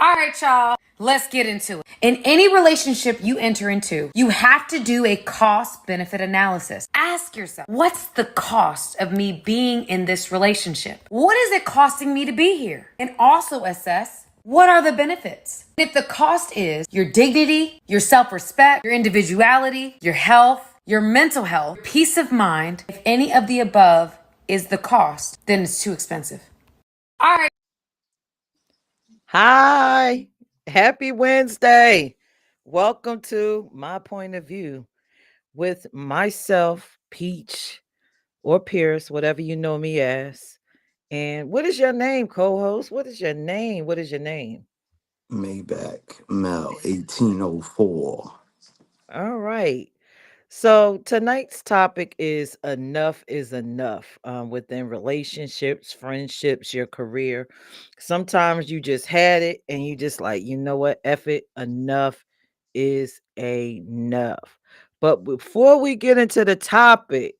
All right, y'all, let's get into it. In any relationship you enter into, you have to do a cost benefit analysis. Ask yourself, what's the cost of me being in this relationship? What is it costing me to be here? And also assess, what are the benefits? If the cost is your dignity, your self respect, your individuality, your health, your mental health, peace of mind, if any of the above is the cost, then it's too expensive. All right. Hi, happy Wednesday. Welcome to My Point of View with myself, Peach or Pierce, whatever you know me as. And what is your name, co host? What is your name? What is your name? Maybach Mel 1804. All right. So tonight's topic is enough is enough within relationships, friendships, your career. Sometimes you just had it and you just like, you know what? F it. Enough is enough. But before we get into the topic,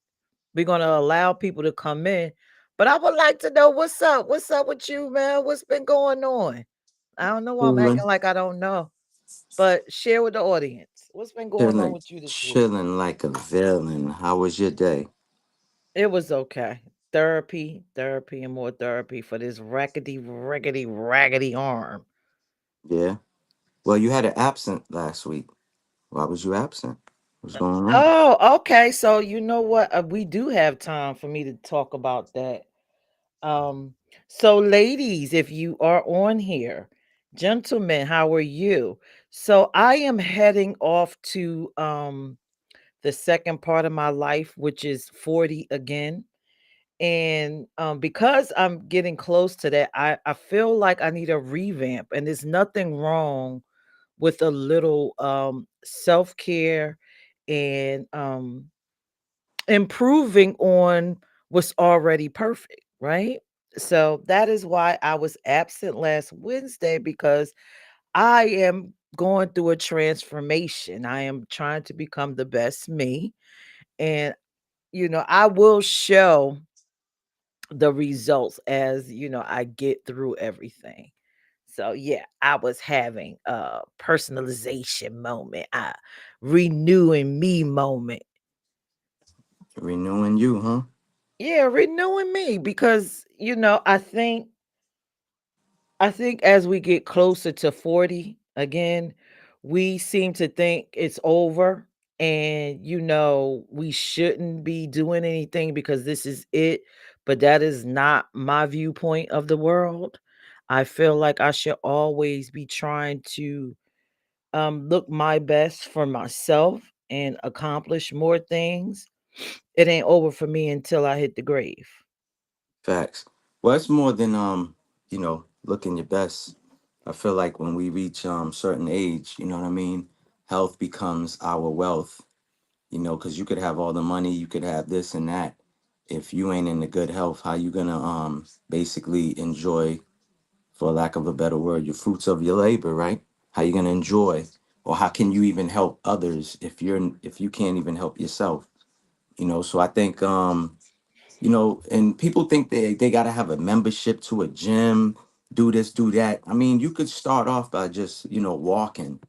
we're going to allow people to come in. But I would like to know what's up. What's up with you, man? What's been going on? I don't know why I'm acting Cooling, like I don't know, but share with the audience. What's been going on chilling, with you this week? chilling like a villain. How was your day? It was okay. Therapy, and more therapy for this raggedy arm. Yeah. Well, you had an absent last week. Why was you absent? What's going on? Oh, okay. So you know what? We do have time for me to talk about that. Um, so ladies, if you are on here, gentlemen, how are you? So I am heading off to the second part of my life, which is 40 again. And because I'm getting close to that, I feel like I need a revamp, and there's nothing wrong with a little self-care and improving on what's already perfect, right? So that is why I was absent last Wednesday, because I am going through a transformation. I am trying to become the best me, and I will show the results as I get through everything. So yeah, I was having a personalization moment, a renewing me moment. Renewing you, huh? Yeah, renewing me, because I think as we get closer to 40 again, we seem to think it's over, and we shouldn't be doing anything because this is it, but that is not my viewpoint of the world. I feel like I should always be trying to look my best for myself and accomplish more things. It ain't over for me until I hit the grave. Facts. Well, it's more than looking your best. I feel like when we reach certain age, you know what I mean, health becomes our wealth. Because you could have all the money, you could have this and that. If you ain't in the good health, how you gonna basically enjoy, for lack of a better word, your fruits of your labor, right? How you gonna enjoy, or how can you even help others if you can't even help yourself? So I think and people think they gotta have a membership to a gym, do this, do that. I mean, you could start off by just walking.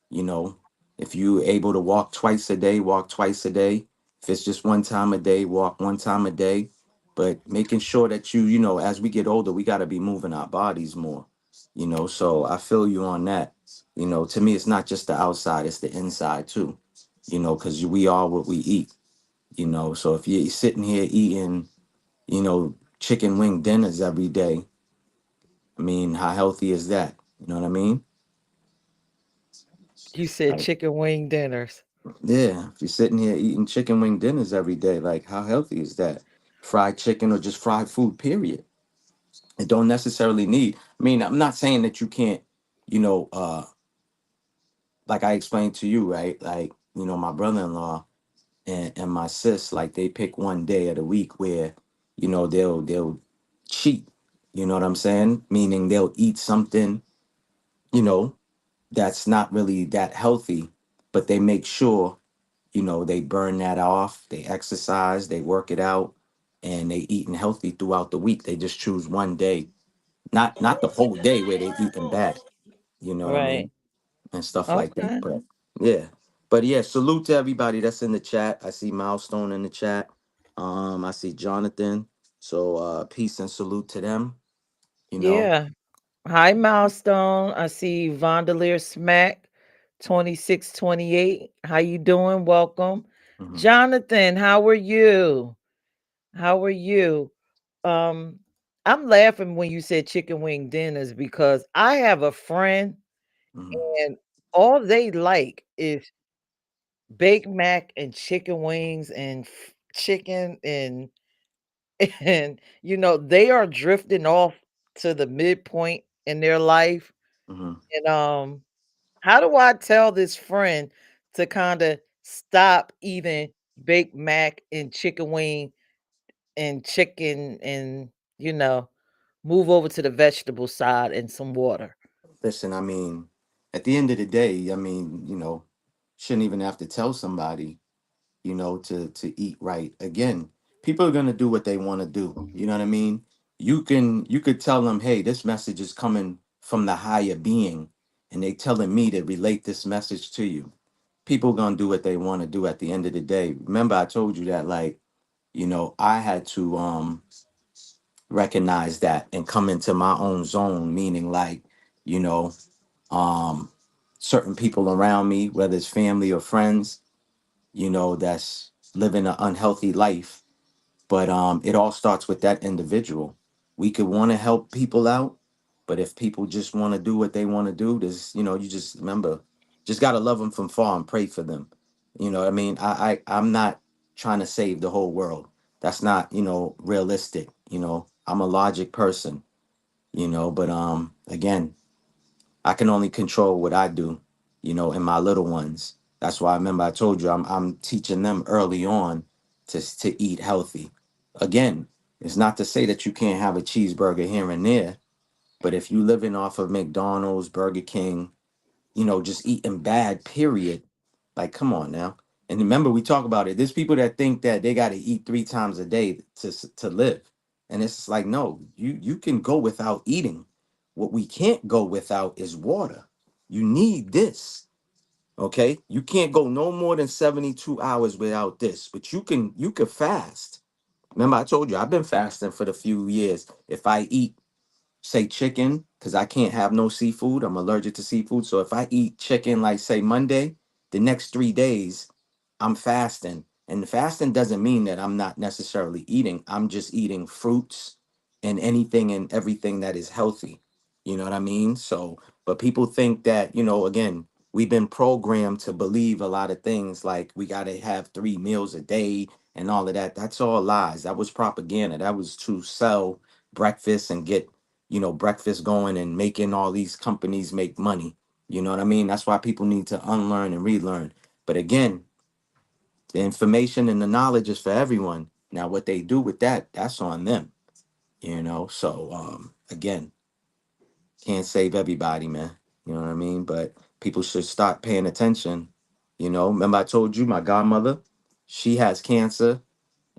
you know if you able to walk twice a day, walk twice a day. If it's just one time a day, walk one time a day. But making sure that as we get older, we got to be moving our bodies more. So I feel you on that. To me, it's not just the outside, it's the inside too. Because we are what we eat. So if you're sitting here eating chicken wing dinners every day, I mean, how healthy is that? You know what I mean? You said chicken wing dinners. Yeah, if you're sitting here eating chicken wing dinners every day, like how healthy is that? Fried chicken or just fried food, period. It don't necessarily need. I mean, I'm not saying that you can't, you know, uh, like I explained to you, right? Like, my brother-in-law and my sis, like they pick one day of the week where, they'll cheat. You know what I'm saying? Meaning they'll eat something, you know, that's not really that healthy, but they make sure they burn that off, they exercise, they work it out, and they eating healthy throughout the week. They just choose one day, not the whole day where they eating bad. You know what I Right. mean? And stuff like that. Okay. But yeah. But yeah, salute to everybody that's in the chat. I see Milestone in the chat. I see Jonathan. So peace and salute to them, you know. Yeah. Hi, Milestone. I see Vondelier Smack 2628. How you doing? Welcome. Hmm. Jonathan, how are you? How are you? Um, I'm laughing when you said chicken wing dinners because I have a friend Hmm. and all they like is Big Mac and chicken wings and chicken and and they are drifting off to the midpoint in their life. Hmm. And how do I tell this friend to kind of stop eating Big Mac and chicken wing and chicken and move over to the vegetable side and some water? Listen, I mean, at the end of the day, I mean, shouldn't even have to tell somebody, to eat right. Again, people are gonna do what they want to do. You know what I mean? You could tell them, hey, this message is coming from the higher being, and they telling me to relate this message to you. People gonna do what they want to do at the end of the day. Remember, I told you that, like, I had to recognize that and come into my own zone, meaning like, you know, um certain people around me, whether it's family or friends, that's living an unhealthy life. But it all starts with that individual. We could want to help people out, but if people just want to do what they want to do, there's, you just remember, just got to love them from far and pray for them. You know what I mean? I'm not trying to save the whole world. That's not, realistic. I'm a logic person, but again, I can only control what I do, and my little ones. That's why I remember I told you I'm teaching them early on to eat healthy. Again, it's not to say that you can't have a cheeseburger here and there, but if you living off of McDonald's, Burger King, just eating bad, period. Like, come on now. And remember, we talk about it. There's people that think that they got to eat 3 times a day to live, and it's like, no, you can go without eating. What we can't go without is water. You need this, okay? You can't go no more than 72 hours without this, but you can fast. Remember, I told you I've been fasting for the few years. If I eat, say, chicken, because I can't have no seafood. I'm allergic to seafood. So if I eat chicken, like, say, Monday, the next 3 days, I'm fasting. And fasting doesn't mean that I'm not necessarily eating. I'm just eating fruits and anything and everything that is healthy. You know what I mean? So, but people think that, again, we've been programmed to believe a lot of things like we got to have 3 meals a day and all of that. That's all lies. That was propaganda. That was to sell breakfast and get breakfast going and making all these companies make money. You know what I mean? That's why people need to unlearn and relearn. But again, the information and the knowledge is for everyone. Now, what they do with that, that's on them. So again, can't save everybody, man. You know what I mean? But people should start paying attention. Remember I told you my godmother, she has cancer,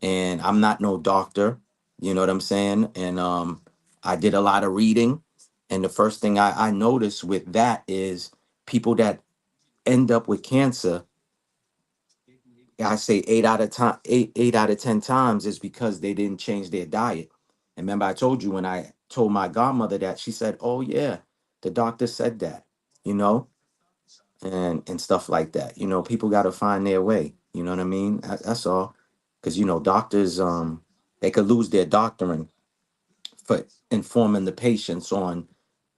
and I'm not no doctor. You know what I'm saying? And I did a lot of reading, and the first thing I noticed with that is people that end up with cancer. I say 8 out of 10 times is because they didn't change their diet. And remember, I told you when I told my godmother that, she said, "Oh yeah, the doctor said that," you know, and stuff like that. People got to find their way. You know what I mean? That's all. Because doctors, they could lose their doctorate for informing the patients on,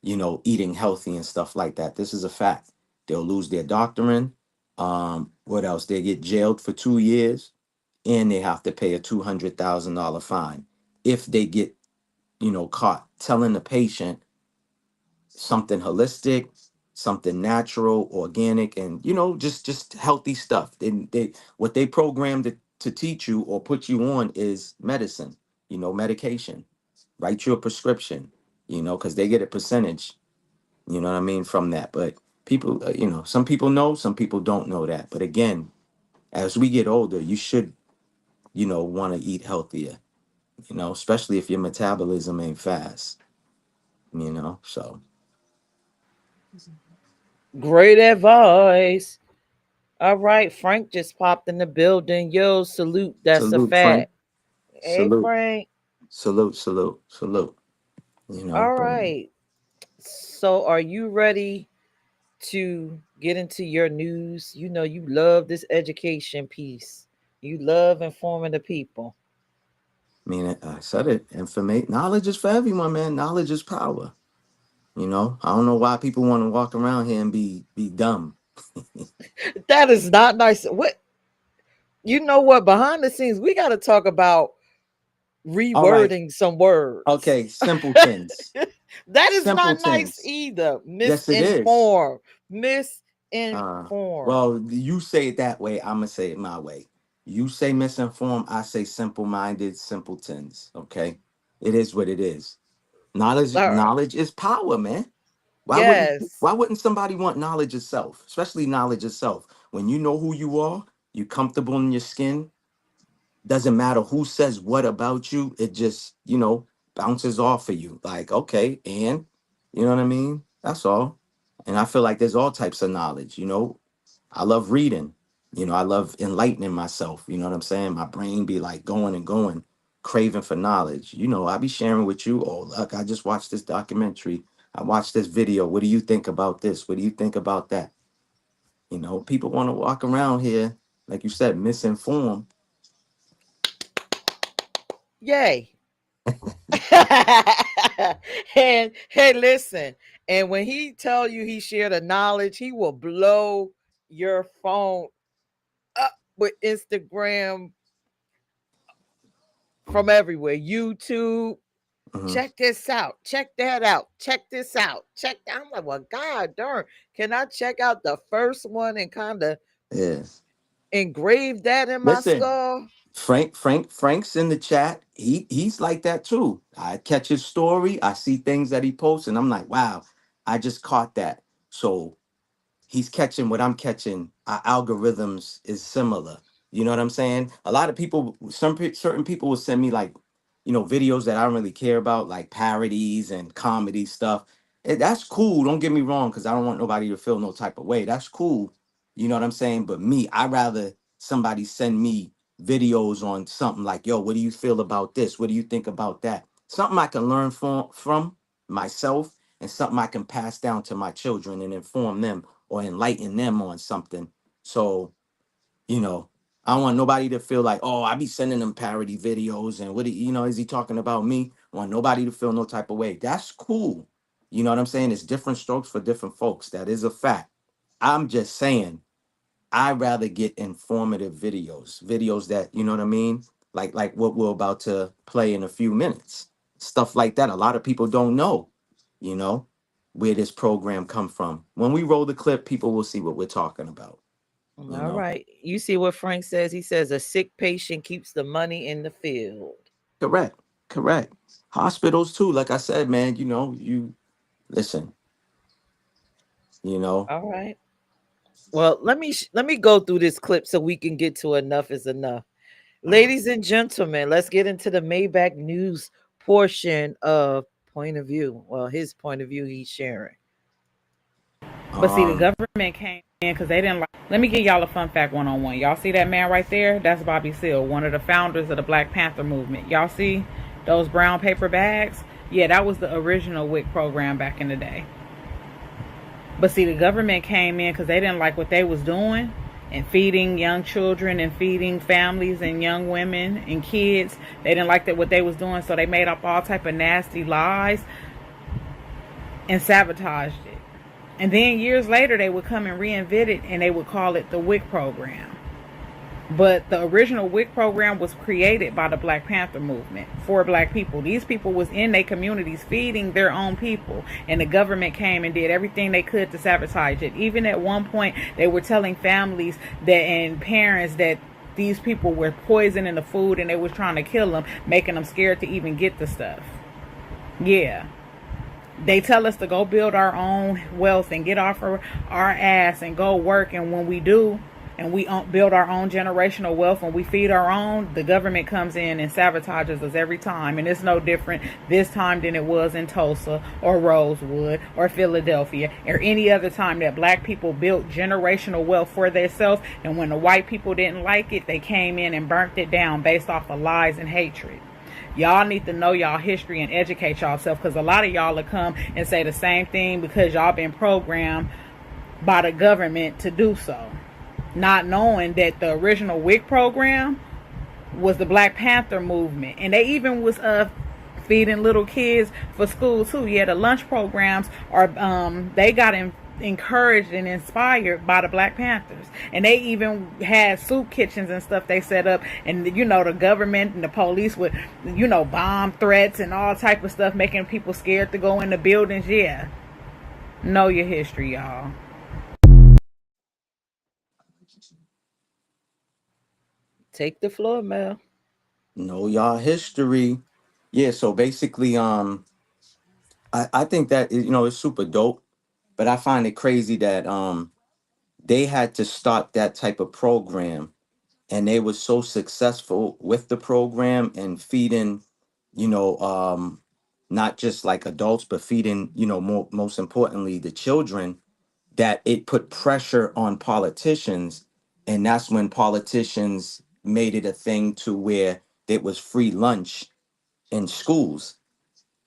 eating healthy and stuff like that. This is a fact. They'll lose their doctorate. What else? They get jailed for 2 years, and they have to pay a $200,000 fine if they get, caught telling the patient something holistic, something natural, organic, and just healthy stuff. They what they programmed to teach you or put you on is medicine, medication. Write you a prescription, because they get a percentage, you know what I mean, from that. But people, some people know, some people don't know that. But again, as we get older, you should, want to eat healthier, especially if your metabolism ain't fast, so. Great advice. All right, Frank just popped in the building. Yo, salute. That's a Salute, Frank. fact. Hey, Salute. Frank. Salute, salute, salute. You know, All but right. So, are you ready to get into your news? You know, you love this education piece. You love informing the people. I mean, I said it. Information, knowledge is for everyone, man. Knowledge is power. You know, I don't know why people want to walk around here and be dumb. That is not nice. What you know? What behind the scenes we got to talk about All right. rewording some words. Okay. Simpletons. That is not nice Simpletons. either. Yes, it is. Misinform. Uh, Misinform. well, you say it that way. I'm gonna say it my way. You say misinformed. I say simple-minded simpletons. Okay. It is what it is. Knowledge, All right. knowledge is power, man. Why wouldn't Yes. why wouldn't somebody want knowledge itself, especially knowledge itself? When you know who you are, you comfortable in your skin. Doesn't matter who says what about you. It just bounces off of you. Like okay, and you know what I mean. That's all. And I feel like there's all types of knowledge. I love reading. I love enlightening myself. You know what I'm saying? My brain be like going and going, craving for knowledge. I be sharing with you. Oh, look, I just watched this documentary. I watched this video. What do you think about this? What do you think about that? People want to walk around here, like you said, misinformed. Yay. And hey, listen. And when he tell you he shared a knowledge, he will blow your phone up with Instagram from everywhere. YouTube. Hmm. Check this out. Check that out. Check this out. Check that. I'm like, well, God darn. Can I check out the first one and kind of Yeah. engrave that in my Listen, skull? Frank's in the chat. He's like that too. I catch his story. I see things that he posts, and I'm like, wow, I just caught that. So he's catching what I'm catching. Our algorithms is similar. You know what I'm saying? A lot of people, certain people will send me like, videos that I don't really care about, like parodies and comedy stuff. That's cool. Don't get me wrong, because I don't want nobody to feel no type of way. That's cool. You know what I'm saying? But me, I rather somebody send me videos on something like, yo, what do you feel about this? What do you think about that? Something I can learn from myself, and something I can pass down to my children and inform them or enlighten them on something. So, you know, I don't want nobody to feel like, oh, I be sending them parody videos and is he talking about me? I want nobody to feel no type of way. That's cool. You know what I'm saying? It's different strokes for different folks. That is a fact. I'm just saying, I'd rather get informative videos that, you know what I mean? Like what we're about to play in a few minutes. Stuff like that. A lot of people don't know, you know, where this program come from. When we roll the clip, people will see what we're talking about, you All know. right. You see what Frank says? He says a sick patient keeps the money in the field. Correct. Correct. Hospitals too, like I said, man, you listen, you know. All right. Well, let me go through this clip so we can get to enough is enough. uh, Ladies and gentlemen, let's get into the Maybach news portion of point of view. Well, his point of view he's sharing. But see, the um government came in because they didn't like. Let me give y'all a fun fact 101. Y'all see that man right there? That's Bobby Seale, one of the founders of the Black Panther movement. Y'all see those brown paper bags? Yeah, that was the original WIC program back in the day. But see, the government came in because they didn't like what they was doing and feeding young children and feeding families and young women and kids. They didn't like that what they was doing, so they made up all type of nasty lies and sabotaged it. And then years later, they would come and reinvent it, and they would call it the WIC program. But the original WIC program was created by the Black Panther movement for black people. These people was in their communities feeding their own people, and the government came and did everything they could to sabotage it. Even at one point, they were telling families that and parents that these people were poisoning the food and they was trying to kill them, making them scared to even get the stuff. Yeah. They tell us to go build our own wealth and get off our ass and go work, and when we do, and we build our own generational wealth and we feed our own, the government comes in and sabotages us every time. And it's no different this time than it was in Tulsa or Rosewood or Philadelphia or any other time that black people built generational wealth for themselves. And when the white people didn't like it, they came in and burnt it down based off of lies and hatred. Y'all need to know y'all history and educate yourself, because a lot of y'all will come and say the same thing because y'all been programmed by the government to do so, not knowing that the original WIC program was the Black Panther movement, and they even was feeding little kids for school too. Yeah, the lunch programs are they got encouraged and inspired by the Black Panthers, and they even had soup kitchens and stuff they set up. And the government and the police would bomb threats and all type of stuff, making people scared to go in the buildings. Yeah, know your history, y'all. Take the floor, Mel. Know y'all history. Yeah, so basically, I think that it's super dope, but I find it crazy that they had to start that type of program, and they were so successful with the program and feeding, you know, not just like adults, but feeding, most importantly, the children, that it put pressure on politicians. And that's when politicians made it a thing to where it was free lunch in schools,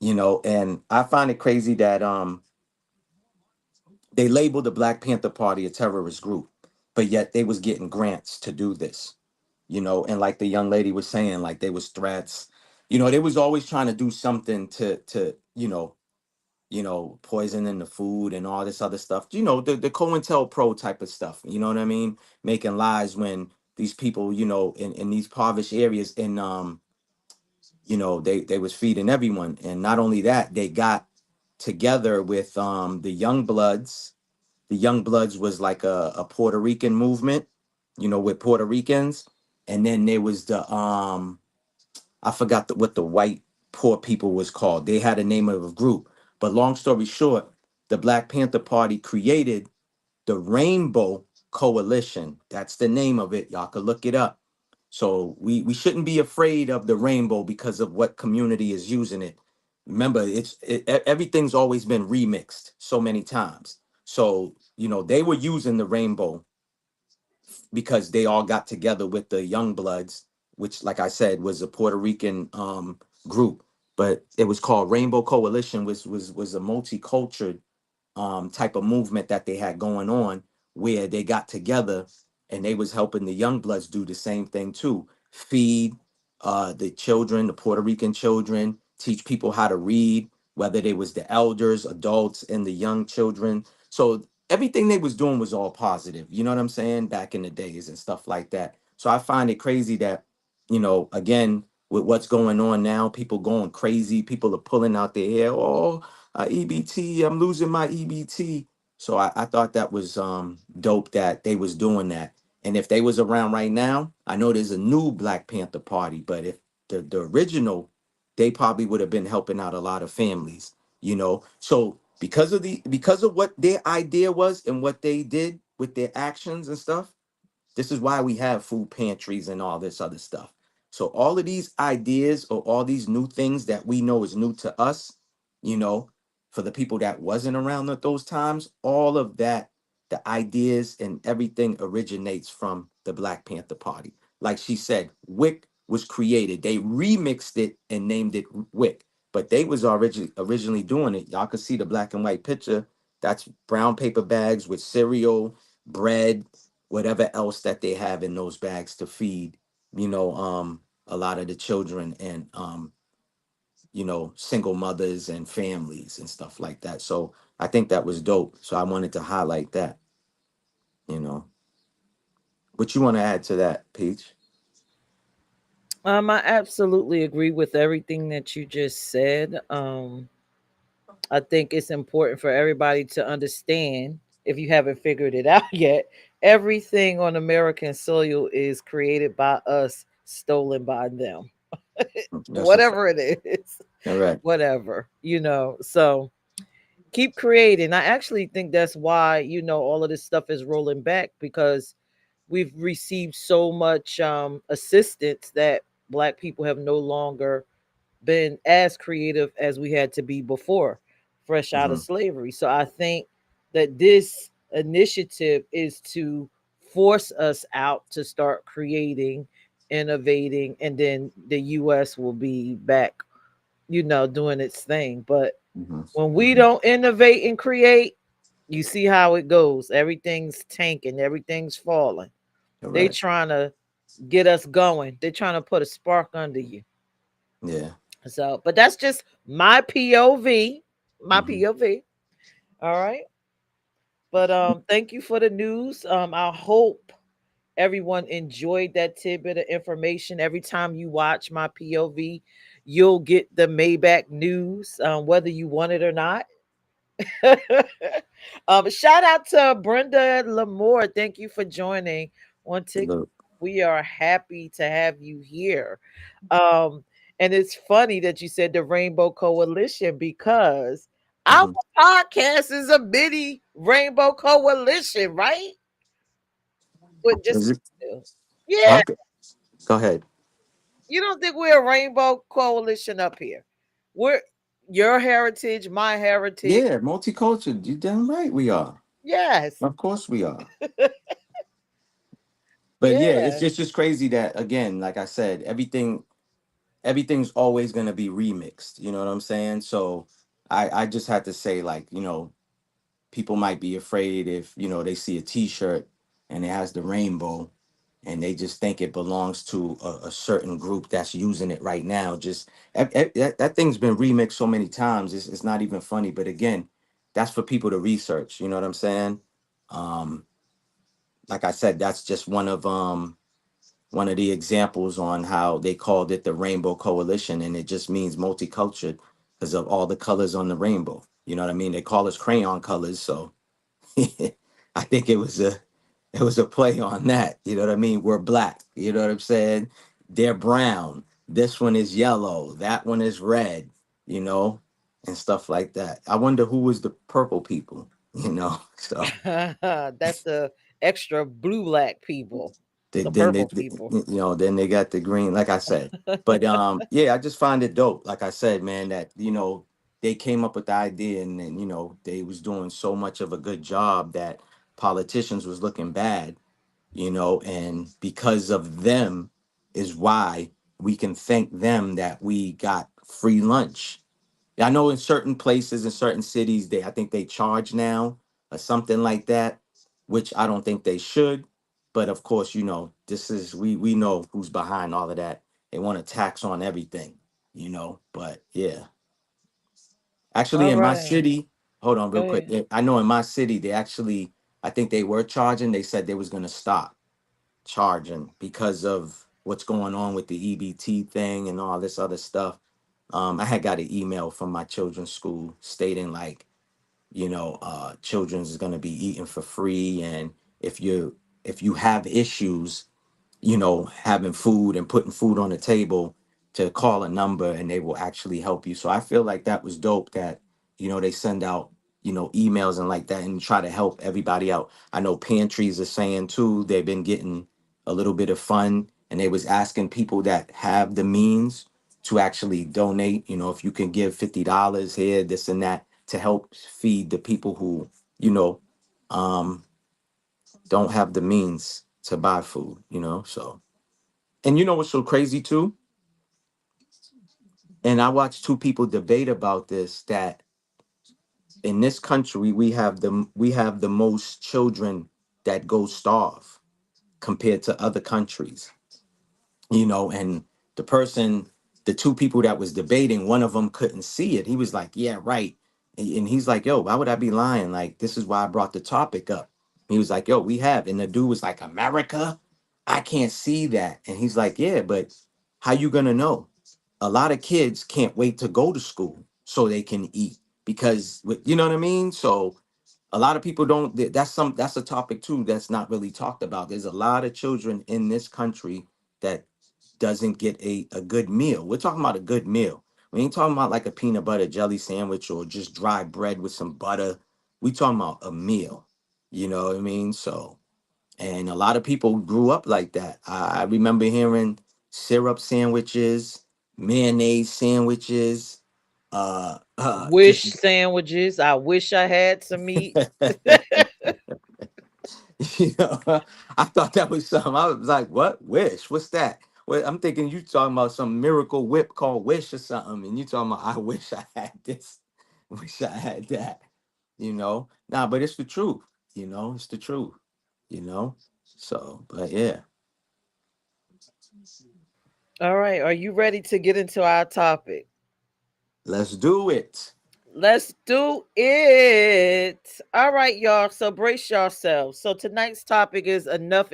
and I find it crazy that they labeled the Black Panther Party a terrorist group, but yet they was getting grants to do this, and like the young lady was saying, like they was threats, they was always trying to do something to poison in the food and all this other stuff, the COINTELPRO type of stuff, you know what I mean, making lies when these people, in these impoverished areas, and they was feeding everyone. And not only that, they got together with the Young Bloods. The Young Bloods was like a Puerto Rican movement, with Puerto Ricans. And then there was the I forgot what the white poor people was called. They had a name of a group. But long story short, the Black Panther Party created the Rainbow Coalition. That's the name of it. Y'all could look it up. So we shouldn't be afraid of the rainbow because of what community is using it. Remember, everything's always been remixed so many times. So they were using the rainbow because they all got together with the Young Bloods, which, like I said, was a Puerto Rican group, but it was called Rainbow Coalition, which was a multicultural type of movement that they had going on, where they got together and they was helping the young bloods do the same thing too, feed the children, the Puerto Rican children, teach people how to read, whether they was the elders, adults, and the young children. So everything they was doing was all positive, you know what I'm saying, back in the days and stuff like that. So I find it crazy that, again, with what's going on now, people going crazy, people are pulling out their hair. Oh, EBT, I'm losing my EBT. So I thought that was dope that they was doing that. And if they was around right now, I know there's a new Black Panther Party, but if the original, they probably would have been helping out a lot of families, So because of what their idea was and what they did with their actions and stuff, this is why we have food pantries and all this other stuff. So all of these ideas or all these new things that we know is new to us, you know, for the people that wasn't around at those times, all of that, the ideas and everything originates from the Black Panther Party. Like she said, WIC was created. They remixed it and named it WIC, but they was originally doing it. Y'all can see the black and white picture. That's brown paper bags with cereal, bread, whatever else that they have in those bags to feed, a lot of the children and single mothers and families and stuff like that. So I think that was dope. So I wanted to highlight that, you know. What you want to add to that, Peach? I absolutely agree with everything that you just said. I think it's important for everybody to understand, if you haven't figured it out yet, everything on American soil is created by us, stolen by them. That's a fact. Whatever it is, All right. whatever. So keep creating. I actually think that's why, all of this stuff is rolling back, because we've received so much assistance that Black people have no longer been as creative as we had to be before, fresh out of Hmm. slavery. So I think that this initiative is to force us out to start creating, innovating, and then the US will be back, doing its thing. But Hmm. when we Hmm. don't innovate and create, you see how it goes. Everything's tanking, everything's falling. They Correct. trying to get us going. They're trying to put a spark under you. Yeah. So, but that's just my POV. My Hmm. POV. All right. But thank you for the news. I hope everyone enjoyed that tidbit of information. Every time you watch my POV, you'll get the Maybach news, whether you want it or not. Shout out to Brenda Lamore. Thank you for joining on TikTok. Look. We are happy to have you here. Um, and it's funny that you said the Rainbow Coalition because our Hmm. podcast is a mini Rainbow Coalition, right? But just Is it? yeah, Okay. Go ahead. you don't think we're a Rainbow Coalition up here? We're your heritage, my heritage. Yeah, multicultural. You damn right we are. Yes, Of course we are. But yeah, yeah. it's just crazy that again, like I said, everything's always gonna be remixed. You know what I'm saying? So I just had to say, like, people might be afraid if, they see a T-shirt and it has the rainbow and they just think it belongs to a certain group that's using it right now. Just that thing's been remixed so many times. It's not even funny. But again, that's for people to research. You know what I'm saying? Um, like I said, that's just one of the examples on how they called it the Rainbow Coalition, and it just means multicultural because of all the colors on the rainbow. You know what I mean? They call us crayon colors, so I think it was a play on that. You know what I mean? We're black. You know what I'm saying? They're brown. This one is yellow. That one is red. You know, and stuff like that. I wonder who was the purple people. So That's the extra blue black people, the then purple people. then they got the green, like I said. But yeah, I just find it dope. Like I said, man, that they came up with the idea, and then they was doing so much of a good job that politicians was looking bad. And because of them is why we can thank them that we got free lunch. I know in certain places, in certain cities, I think they charge now or something like that, which I don't think they should. But of course, this is we know who's behind all of that. They want to tax on everything. But yeah, actually, All in my right. city, hold on real quick. Hey. I know in my city, I think they were charging. They said they was gonna stop charging because of what's going on with the EBT thing and all this other stuff. I had got an email from my children's school stating like, children's is going to be eating for free, and if you have issues, having food and putting food on the table, to call a number and they will actually help you. So I feel like that was dope that, they send out, emails and like that and try to help everybody out. I know pantries are saying too, they've been getting a little bit of fun and they was asking people that have the means to actually donate, if you can give $50 here, this and that to help feed the people who, you know, um, don't have the means to buy food. So, and you know what's so crazy too? And I watched two people debate about this, that in this country we have the most children that go starve compared to other countries. And the two people that was debating, one of them couldn't see it. He was like, yeah, right. And he's like, yo, why would I be lying? Like, this is why I brought the topic up. He was like, yo, we have. And the dude was like, America? I can't see that. And he's like, yeah, but how you gonna know? A lot of kids can't wait to go to school so they can eat because you know what I mean? So a lot of people don't that's a topic too that's not really talked about. There's a lot of children in this country that doesn't get a good meal. We're talking about a good meal. We ain't talking about like a peanut butter jelly sandwich or just dry bread with some butter. We talking about a meal. You know what I mean? So And a lot of people grew up like that. I remember hearing syrup sandwiches, mayonnaise sandwiches, Wish just sandwiches. I wish I had some meat. you know, I thought that was something. I was like, "What Wish? What's that?" Well, I'm thinking you talking about some miracle whip called Wish or something, and you talking about I wish I had this, wish I had that. Nah, but it's the truth. It's the truth. You know, so but yeah, All right, are you ready to get into our topic? let's do it. Let's do it. All right, y'all. So brace yourselves. So tonight's topic is enough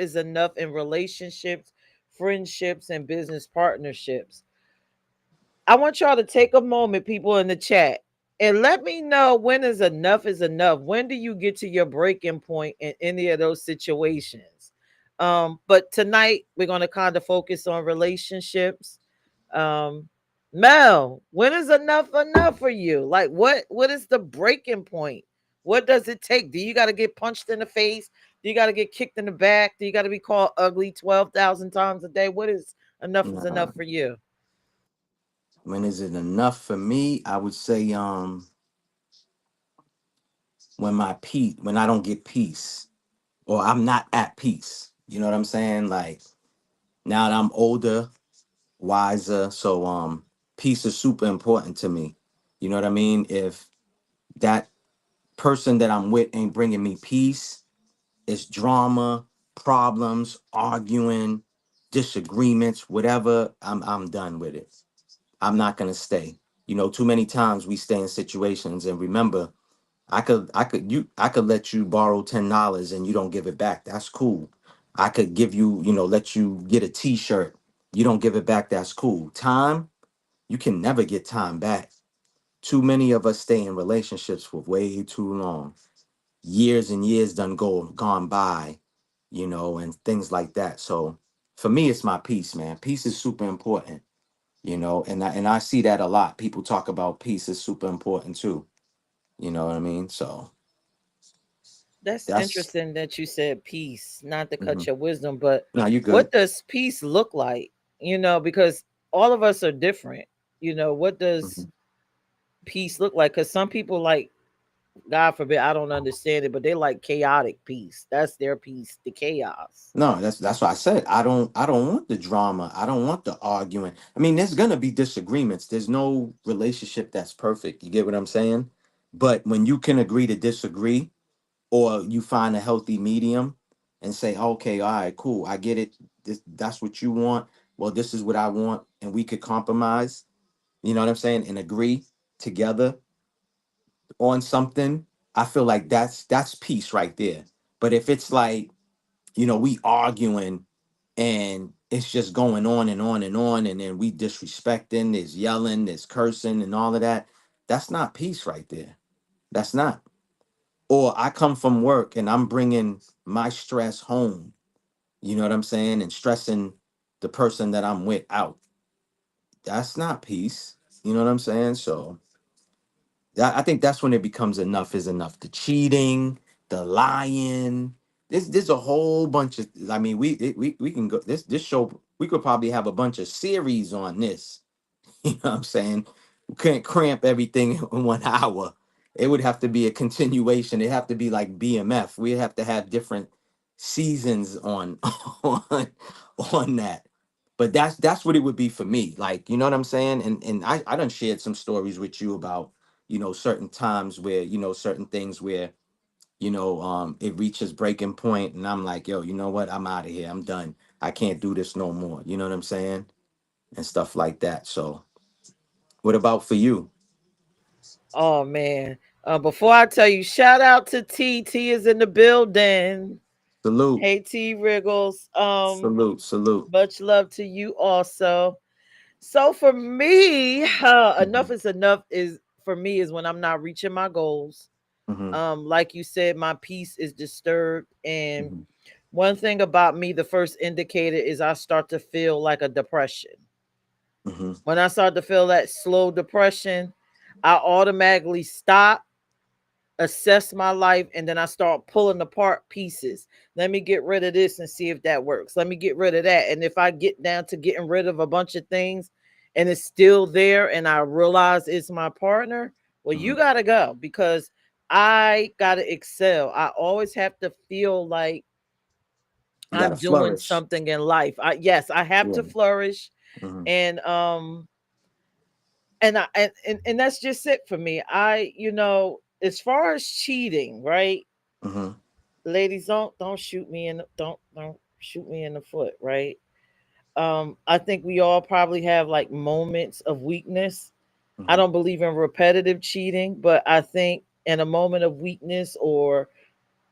in relationships, friendships, and business partnerships. I want y'all to take a moment, people in the chat, and let me know when is enough is enough. When do you get to your breaking point in any of those situations? But tonight we're gonna kind of focus on relationships. Um, Mel, when is enough for you? Like what is the breaking point? What does it take? Do you got to get punched in the face? Do you got to get kicked in the back? Do you got to be called ugly 12,000 times a day? What is Nah, enough for you? when is it enough for me? I would say when I don't get peace or I'm not at peace. You know what I'm saying? Like now that I'm older, wiser, so peace is super important to me. You know what I mean? If that person that I'm with ain't bringing me peace, it's drama, problems, arguing, disagreements, whatever, I'm done with it. I'm not gonna stay. Too many times we stay in situations and remember, I could let you borrow $10 and you don't give it back. That's cool. I could give you, let you get a t-shirt. You don't give it back, that's cool. Time, you can never get time back. Too many of us stay in relationships for way too long. Years and years gone by, and things like that. So for me, it's my peace, man. Peace is super important, and I see that a lot. People talk about peace is super important too. You know what I mean? So That's that's interesting that you said peace, not to cut mhm. your wisdom, but No, you good. what does peace look like? Because all of us are different. What does Mhm. peace look like? Because some people like, God forbid, I don't understand it, but they like chaotic peace. That's their peace, the chaos. No, that's why I said I don't want the drama. I don't want the arguing. I mean, there's gonna be disagreements. There's no relationship that's perfect. You get what I'm saying? But when you can agree to disagree, or you find a healthy medium and say, okay, all right, cool, I get it. That's what you want. Well, this is what I want, and we could compromise. You know what I'm saying? And agree together on something. I feel like that's peace right there. But if it's like, we arguing and it's just going on and on and on, and then we disrespecting, there's yelling, there's cursing, and all of that. That's not peace right there. That's not. Or I come from work and I'm bringing my stress home. You know what I'm saying? And stressing the person that I'm with out. That's not peace. You know what I'm saying? So I think that's when it becomes enough is enough. The cheating, the lying. There's a whole bunch of. I mean, we can go. This show, we could probably have a bunch of series on this. You know what I'm saying? We couldn't cramp everything in 1 hour. It would have to be a continuation. It'd have to be like BMF. We'd have to have different seasons on on on that. But that's what it would be for me. Like, you know what I'm saying? And I done shared some stories with you about, certain times where, certain things where, it reaches breaking point and I'm like, yo, you know what? I'm out of here. I'm done. I can't do this no more. You know what I'm saying? And stuff like that. So what about for you? Oh man. Before I tell you, shout out to T. T is in the building. Salute, Hey T Wriggles. salute, salute. Much love to you also. So for me, enough Hmm. is enough is for me is when I'm not reaching my goals. Hmm. Like you said, my peace is disturbed. And Hmm. one thing about me, the first indicator is I start to feel like a depression. Hmm. When I start to feel that slow depression, I automatically stop. assess my life, and then I start pulling apart pieces. Let me get rid of this and see if that works. Let me get rid of that. And if I get down to getting rid of a bunch of things and it's still there and I realize it's my partner, well, Hmm. you got to go, because I got to excel. I always have to feel like You got to I'm doing flourish. something in life. Yes, I have Yeah. to flourish. Hmm. And and that's just it for me. As far as cheating, right? Hmm. Ladies, don't shoot me in don't shoot me in the foot, right? I think we all probably have like moments of weakness. I Hmm. don't believe in repetitive cheating, but I think in a moment of weakness or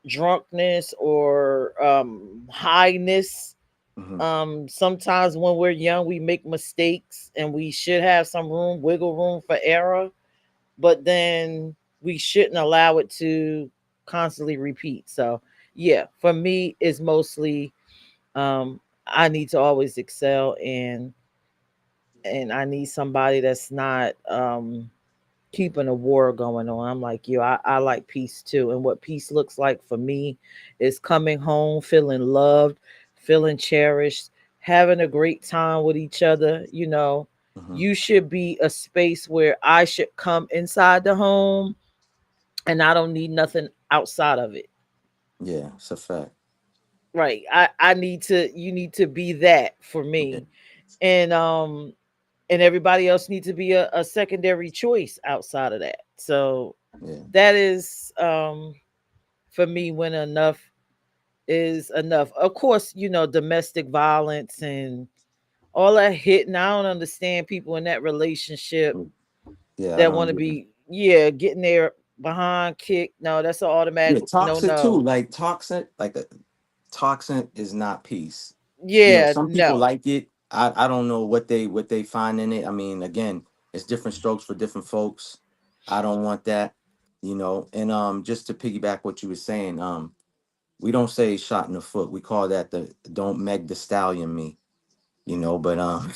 drunkenness or highness, Hmm. sometimes when we're young we make mistakes and we should have some wiggle room for error, but then we shouldn't allow it to constantly repeat. So yeah, for me it's mostly I need to always excel, and I need somebody that's not keeping a war going on. I'm like you, I like peace too. And what peace looks like for me is coming home feeling loved, feeling cherished, having a great time with each other. Hmm. You should be a space where I should come inside the home and I don't need nothing outside of it. Yeah, it's a fact. Right. I need to you need to be that for Yeah. me. And everybody else needs to be a secondary choice outside of that. So Yeah. that is for me when enough is enough. Of course, domestic violence and all that hitting. I don't understand people in that relationship Mm. Yeah, I that don't want to either. be, yeah, getting their behind kicked. No, that's an Yeah, automatic no, toxic too. no. Like toxic, toxic is not peace. Yeah, Some people no. like it. I don't know what they find in it. I mean, again, it's different strokes for different folks. I don't want that. And just to piggyback what you were saying, we don't say shot in the foot. We call that the don't Meg the Stallion me. But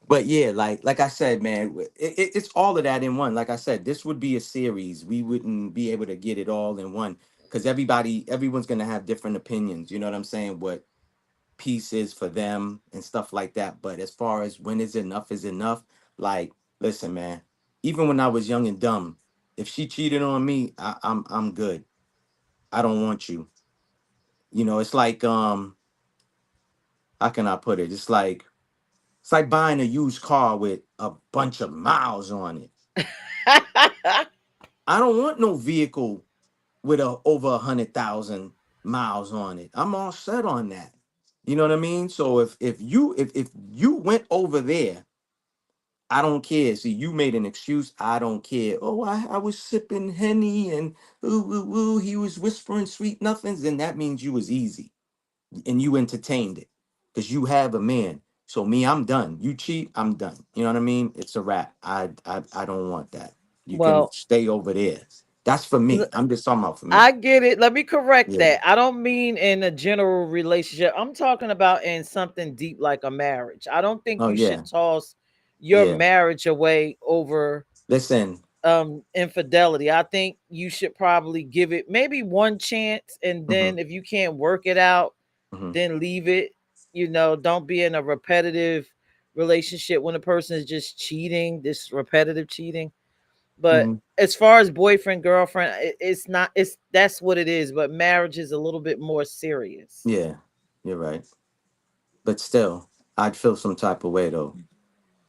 but yeah, like I said, man, it's all of that in one. Like I said, this would be a series. We wouldn't be able to get it all in one because everyone's gonna have different opinions. You know what I'm saying? What peace is for them and stuff like that. But as far as when is enough, like, listen, man, even when I was young and dumb, if she cheated on me, I'm good. I don't want you. It's like how can I put it? It's like buying a used car with a bunch of miles on it. I don't want no vehicle with over 100,000 miles on it. I'm all set on that. You know what I mean? So if you went over there, I don't care. See, you made an excuse. I don't care. Oh, I was sipping henny and ooh, ooh, ooh, he was whispering sweet nothings. Then that means you was easy and you entertained it because you have a man. So me, I'm done. You cheat, I'm done. You know what I mean? It's a wrap. I don't want that. You can Well, stay over there. That's for me. I'm just talking about for me. I get it. Let me correct Yeah. that. I don't mean in a general relationship. I'm talking about in something deep like a marriage. I don't think Oh you should yeah. toss your Yeah. marriage away over Listen. infidelity. I think you should probably give it maybe one chance, and Hmm. then if you can't work it out, Hmm. then leave it. Don't be in a repetitive relationship when a person is just cheating, this repetitive cheating. But Hmm. as far as boyfriend, girlfriend, it's not, it's that's what it is. But marriage is a little bit more serious. Yeah. You're right. But still, I'd feel some type of way though.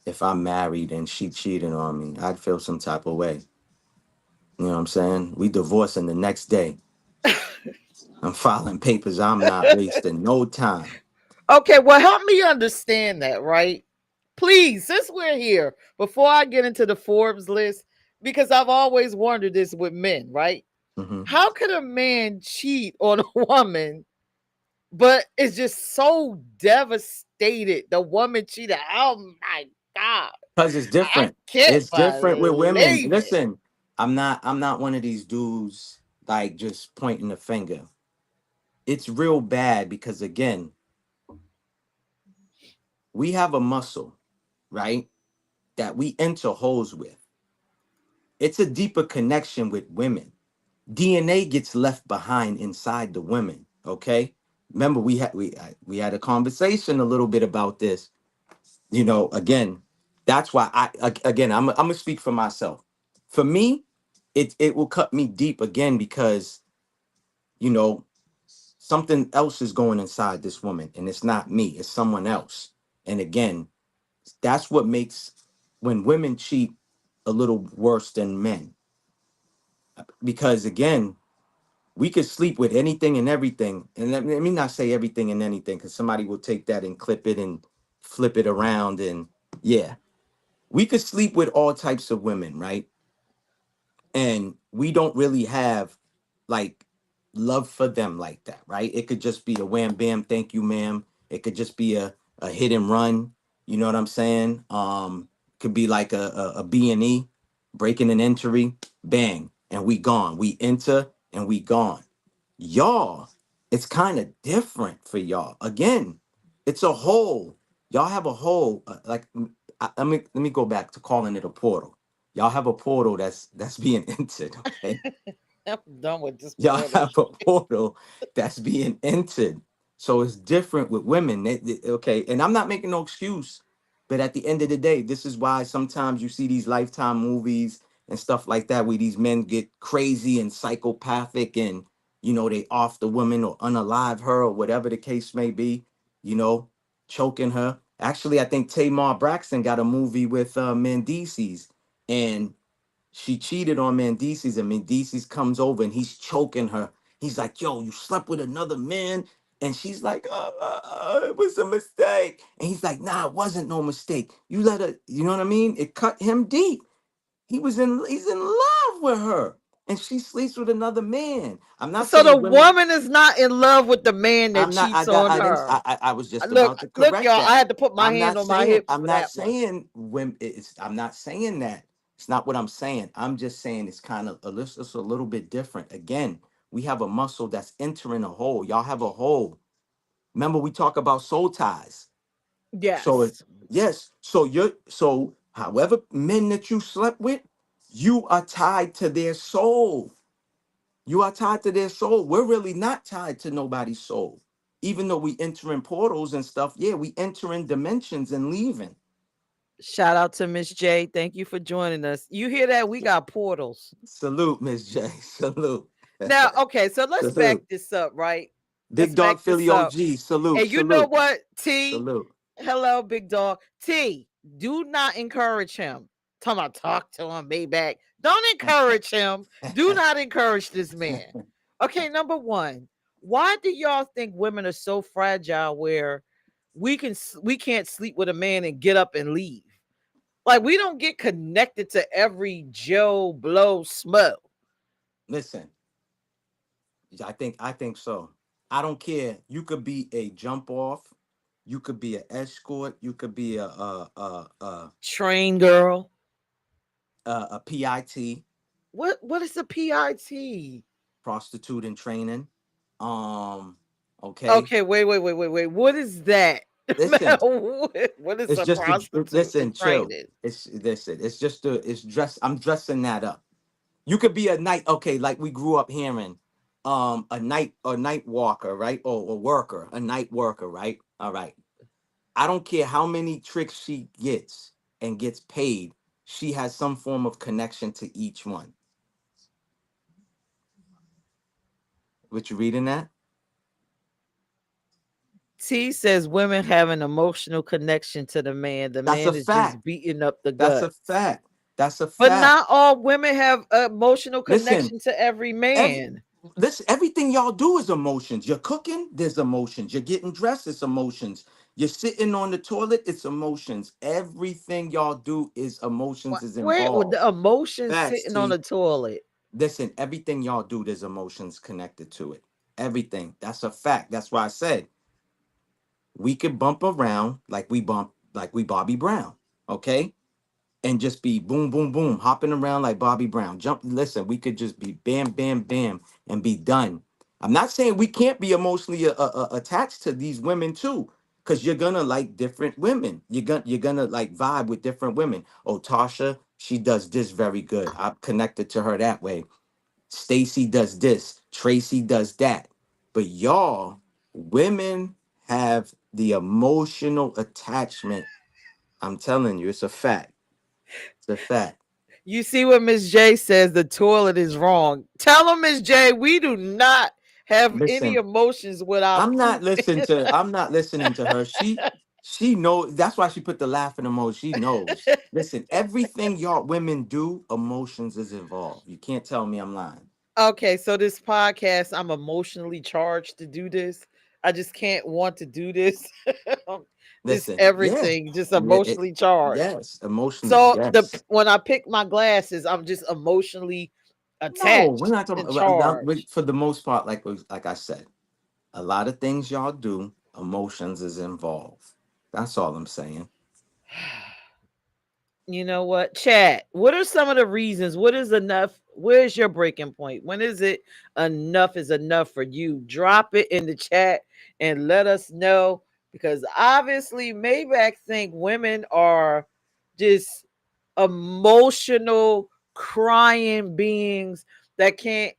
If I'm married and she cheated on me, I'd feel some type of way. You know what I'm saying? We divorcing the next day. I'm filing papers. I'm not wasting no time. Okay, well, help me understand that, right? Please, since we're here, before I get into the Forbes list, because I've always wondered this with men, right? Hmm. How could a man cheat on a woman, but is just so devastated? The woman cheated. Oh my God. Because it's I different. can't It's different with women. believe it. Listen, I'm not one of these dudes like just pointing the finger. It's real bad because again, we have a muscle, right? That we enter holes with. It's a deeper connection with women. DNA gets left behind inside the women. Okay. Remember, we had a conversation a little bit about this. Again, that's why again, I'm gonna speak for myself. For me, it will cut me deep again because you know something else is going inside this woman, and it's not me, it's someone else. And again, that's what makes when women cheat a little worse than men, because again, we could sleep with anything and everything. And let me not say everything and anything, because somebody will take that and clip it and flip it around. And yeah, we could sleep with all types of women, right? And we don't really have like love for them like that, right? It could just be a wham bam, thank you, ma'am. It could just be a hit and run. You know what I'm saying? Could be like a B&E, breaking an entry, bang, and we gone. We enter and we gone. Y'all, it's kind of different for y'all. Again, it's a hole. Y'all have a hole. Let me go back to calling it a portal. Y'all have a portal that's being entered. Okay, I'm done with this y'all portal. have a portal that's being entered. So it's different with women. Okay, and I'm not making no excuse, but at the end of the day, this is why sometimes you see these Lifetime movies and stuff like that, where these men get crazy and psychopathic, and they off the woman or unalive her or whatever the case may be. You know, choking her. Actually, I think Tamar Braxton got a movie with Mendices, and she cheated on Mendices, and Mendices comes over and he's choking her. He's like, "Yo, you slept with another man," and she's like, "It was a mistake." And he's like, "Nah, it wasn't no mistake. You let her." You know what I mean? It cut him deep. He's in love with her, and she sleeps with another man. I'm not So the saying women. woman is not in love with the man that I'm not. I cheats got. on I didn't. her. I was just Look, about to look, correct y'all. I that. had to put my I'm hand not on my saying. hips I'm for not that one. saying when it's. I'm not saying that. It's not what I'm saying. I'm just saying it's kind of it's a little bit different. Again, we have a muscle that's entering a hole. Y'all have a hole. Remember, we talk about soul ties. So Yes. yes. So however men that you slept with, you are tied to their soul. You are tied to their soul. We're really not tied to nobody's soul. Even though we enter in portals and stuff, yeah, we enter in dimensions and leaving. Shout out to Miss J. Thank you for joining us. You hear that? We got portals. Salute, Miss J. Salute. Now, okay, so let's back Salute. this up, right? Let's Big back Dog this Philly up. OG. Salute. And you know Salute. what, T? Salute. Hello, big dog. T, do not encourage him. Talk to him, back. Don't encourage him. Do not encourage this man. Okay, number one, why do y'all think women are so fragile where we can't sleep with a man and get up and leave? Like we don't get connected to every Joe Blow Smo. Listen, I think so. I don't care. You could be a jump off. You could be an escort. You could be Train girl. a PIT, What is a PIT? prostitute in training. Um, okay. Okay, wait. What is that? Listen, What is it's a just a, prostitute in listen, chill. training? It's just it's dress. I'm dressing that up. You could be a night, okay, like we grew up hearing, a night walker, right? Or a worker, a night worker, right? All right. I don't care how many tricks she gets and gets paid. She has some form of connection to each one. What you reading that? T says women have an emotional connection to the man. The That's a man is fact. just beating up the That's a guts. fact. That's a But fact. not all women have emotional Listen, connection to every every man. everything y'all do is emotions. You're cooking, there's emotions. You're getting dressed, it's emotions. You're sitting on the toilet, it's emotions. Everything y'all do is emotions is Where with involved. the emotions Facts, sitting on the T. toilet? Listen, everything y'all do, there's emotions connected to it. Everything. That's a fact. That's why I said we could bump around like we Bobby Brown. Okay? And just be boom, boom, boom, hopping around like Bobby Brown. Jump, listen, we could just be bam, bam, bam, and be done. I'm not saying we can't be emotionally attached to these women too, because you're gonna like different women. You're gonna like vibe with different women. Oh, Tasha, She does this very good. I'm connected to her that way. Stacy does this. Tracy does that. But y'all, women have the emotional attachment. I'm telling you, it's a fact. It's a fact. You see what Miss J says? The toilet is wrong. Tell them, Miss J, we do not have any Listen, emotions without poop. I'm not listening to her. She knows, that's why she put the laughing emoji. She knows. Listen, everything y'all women do, emotions is involved. You can't tell me I'm lying. Okay, so this podcast, I'm emotionally charged to do this. I just can't want to do this. This Listen, yeah. everything just Yeah, it, emotionally charged. yes, emotional, So the yes. when I pick my glasses, I'm just emotionally No, we're attached not talking and about charged. for the most part, like I said, a lot of things y'all do, emotions is involved. That's all I'm saying. You know what? Chat. What are some of the reasons? What is enough? Where's your breaking point? When is it enough is enough for you? Drop it in the chat and let us know because obviously Maybach think women are just emotional crying beings that can't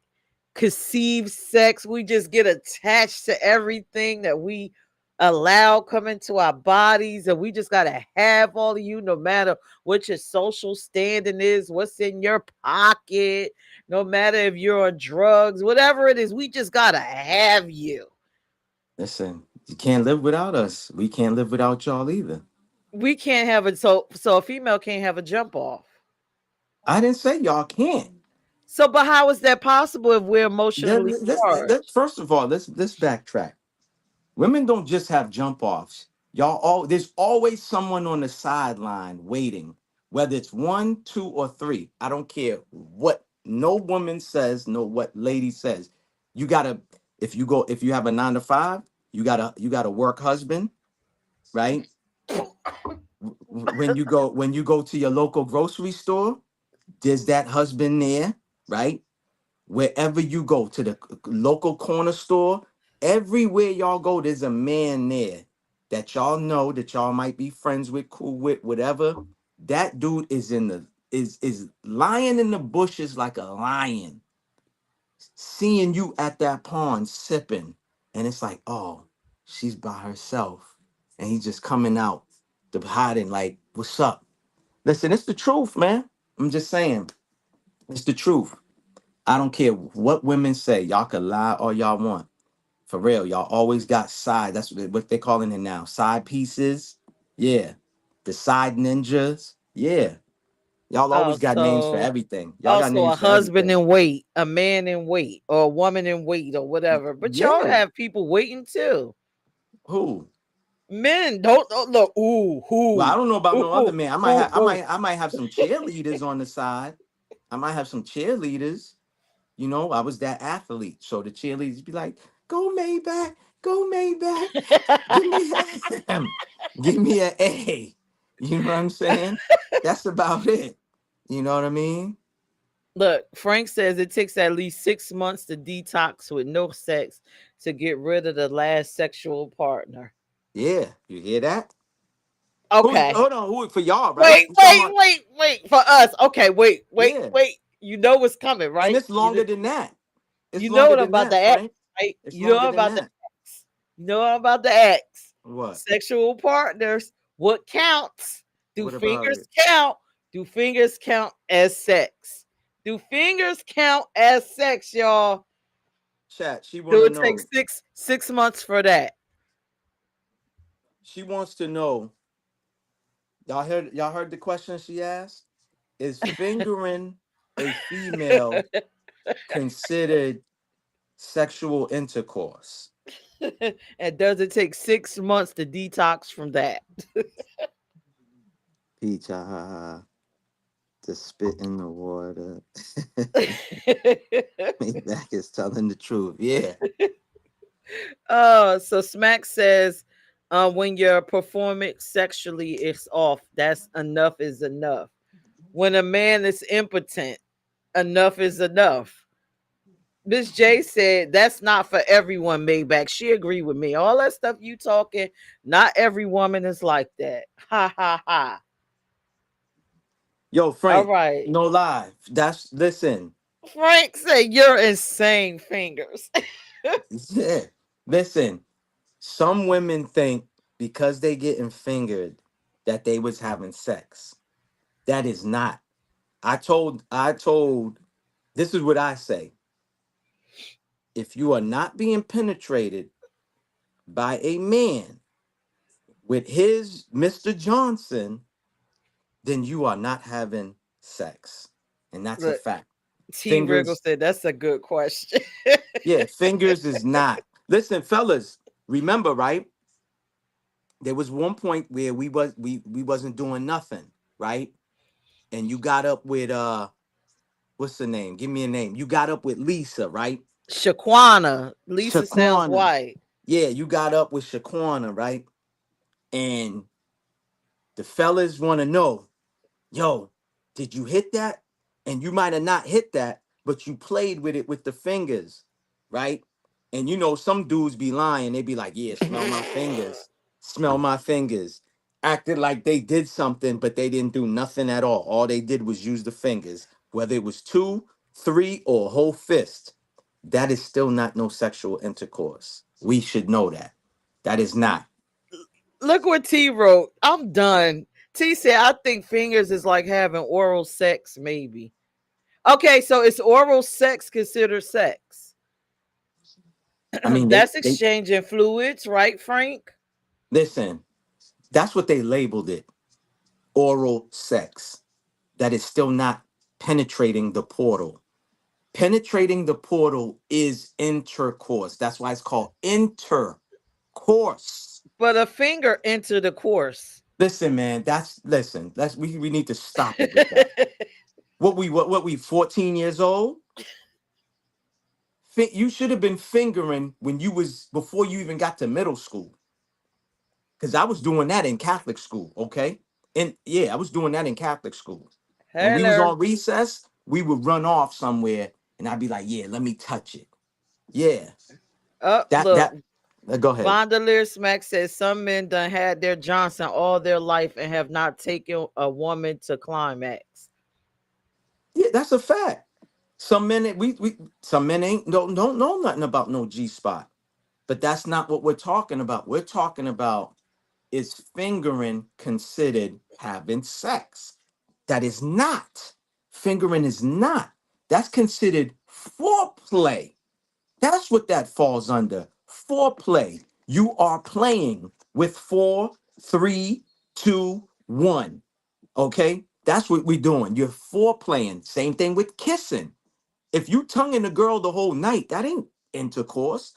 conceive sex. We just get attached to everything that we allow come into our bodies, and we just gotta have all of you, no matter what your social standing is, what's in your pocket, no matter if you're on drugs, whatever it is, we just gotta have you. Listen, you can't live without us. We can't live without y'all either. We can't have it. So a female can't have a jump off. I didn't say y'all can't. So, but how is that possible if we're emotionally charged? First of all, let's backtrack. Women don't just have jump offs. Y'all all there's always someone on the sideline waiting, whether it's one, two, or three. I don't care what no woman says, no what lady says. You gotta if you have a 9 to 5, you gotta work husband, right? When you go to your local grocery store, there's that husband there, right? Wherever you go to the local corner store, everywhere y'all go, there's a man there that y'all know that y'all might be friends with, cool with, whatever. That dude is in the is lying in the bushes like a lion, seeing you at that pond sipping, and it's like, oh, she's by herself, and he's just coming out to hiding, like, what's up? Listen, it's the truth, man. I'm just saying, it's the truth. I don't care what women say. Y'all can lie all y'all want. For real, y'all always got side. That's what they're calling it now. Side pieces. Yeah. The side ninjas. Yeah. Y'all always got names for Also, everything. Y'all got also a names for husband everything. in wait, a man in wait, or a woman in wait, or whatever. But y'all Yeah. have people waiting too. Who? Men don't look. Ooh, Well, I who, don't know about no other ooh, man. ooh. I might have some cheerleaders on the side. I might have some cheerleaders. You know, I was that athlete. So the cheerleaders be like, go Maybach, go Maybach. Give me a give me an A. You know what I'm saying? That's about it. You know what I mean? Look, Frank says it takes at least 6 months to detox with no sex to get rid of the last sexual partner. Yeah. You hear that? Who's Okay. hold on, who for y'all, right? Wait, You talking wait, about wait, wait. For us. Okay, wait, wait, yeah. wait. You know what's coming, And right? it's longer than that. It's You know longer what I'm than about that, to ask, Frank. right? It's You know what longer I'm than about to that. ask. You know what I'm about to ask. What? Sexual partners, what counts? Do What about fingers it? count? Do fingers count as sex? Do fingers count as sex, y'all? Chat, she Do wanna it take know. six months for that? She wants to know. Y'all heard the question she asked? Is fingering a female considered sexual intercourse? And does it take 6 months to detox from that? Peach, ha ha ha. To spit in the water. Maybach is telling the truth. Yeah. So Smack says, when your performance sexually is off, that's enough is enough. When a man is impotent, enough is enough. Miss J said that's not for everyone, Maybach. She agreed with me. All that stuff you talking, not every woman is like that. Ha ha ha. Yo, All Frank, right. no lie. That's listen. Frank said you're insane fingers. Yeah. Listen, some women think because they getting fingered that they was having sex. That is not. I told this is what I say. If you are not being penetrated by a man with his Mr. Johnson, then you are not having sex. And that's a Look, fact. T Wriggle Fingers, said that's a good question. yeah, fingers is not. Listen, fellas, remember, right? There was one point where we wasn't doing nothing, right? And you got up with what's the name? Give me a name. You got up with Lisa, right? Shaquana. Lisa sounds Shaquana. white. Yeah, you got up with Shaquana, right? And the fellas want to know, yo, did you hit that? And you might have not hit that, but you played with it with the fingers, right? And you know, some dudes be lying. They be like, yeah, smell my fingers, smell my fingers. Acted like they did something, but they didn't do nothing at all. All they did was use the fingers, whether it was two, three, or a whole fist. That is still not no sexual intercourse. We should know that. That is not. Look what T wrote. I'm done. T said, I think fingers is like having oral sex, maybe. Okay, so is oral sex considered sex? I mean, That's they exchanging fluids, right, Frank? listen. That's what they labeled it, oral sex. That is still not penetrating the portal. Penetrating the portal is intercourse. That's why it's called intercourse. But a finger entered the course. Listen, man, listen. We need to stop it with that. What we 14 years old? You should have been fingering when you was before you even got to middle school. Cause I was doing that in Catholic school, okay? And yeah, I was doing that in Catholic school. When we was Hello. on recess, we would run off somewhere, and I'd be like, "Yeah, let me touch it." Yeah, Oh, that look. that. Go ahead. Vondelier Smack says some men done had their Johnson all their life and have not taken a woman to climax. Yeah, that's a fact. Some men we some men ain't don't know nothing about no G spot, but that's not what we're talking about. We're talking about is fingering considered having sex? That is not. Fingering is not. That's considered foreplay. That's what that falls under. Foreplay. You are playing with four, three, two, one. Okay? That's what we're doing. You're foreplaying. Same thing with kissing. If you tonguing a girl the whole night, that ain't intercourse.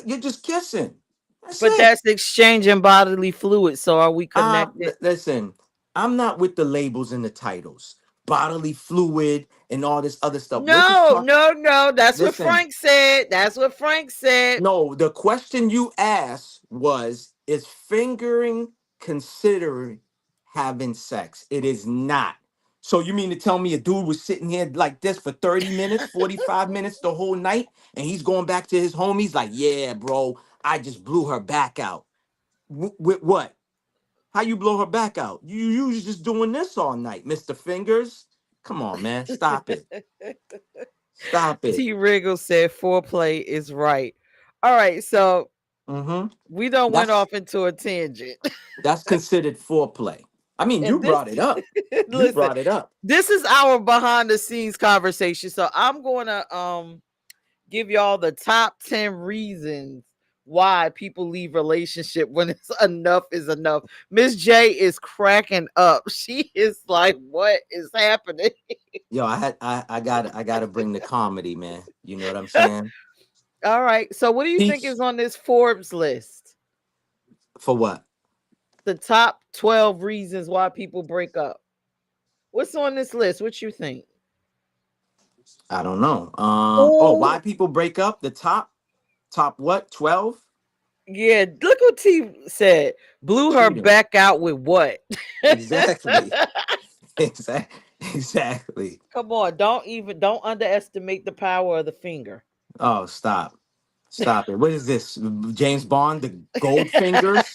You're just kissing. That's But it. that's exchanging bodily fluids. So are we connected? Listen, I'm not with the labels and the titles, bodily fluid and all this other stuff. We're just No, talking. no, no. That's what Listen, Frank said. That's what Frank said. no, the question you asked was, is fingering considering having sex? It is not. So you mean to tell me a dude was sitting here like this for 30 minutes, 45 minutes the whole night, and he's going back to his homies like, yeah, bro, I just blew her back out. With what? How you blow her back out? You was just doing this all night, Mr. Fingers. Come on, man. Stop it. Stop it. T Wriggle said foreplay is right. All right, so Mm-hmm. we don't went That's off into a tangent. that's considered foreplay. I mean, you And this brought it up. You listen, brought it up. this is our behind the scenes conversation. So I'm gonna give y'all the top 10 reasons why people leave relationship when it's enough is enough. Miss J is cracking up. She is like, what is happening? Yo, I gotta bring the comedy, man. You know what I'm saying? All right. So what do you think Teach is on this Forbes list? for what? The top 12 reasons why people break up. What's on this list? What you think? I don't know. Why Oh, people break up? The top what? 12? yeah. Look what T said. Blew her Cheating. back out with what? Exactly. Exactly. Come on, don't underestimate the power of the finger. Oh, stop. Stop it. What is this? James Bond, the gold fingers?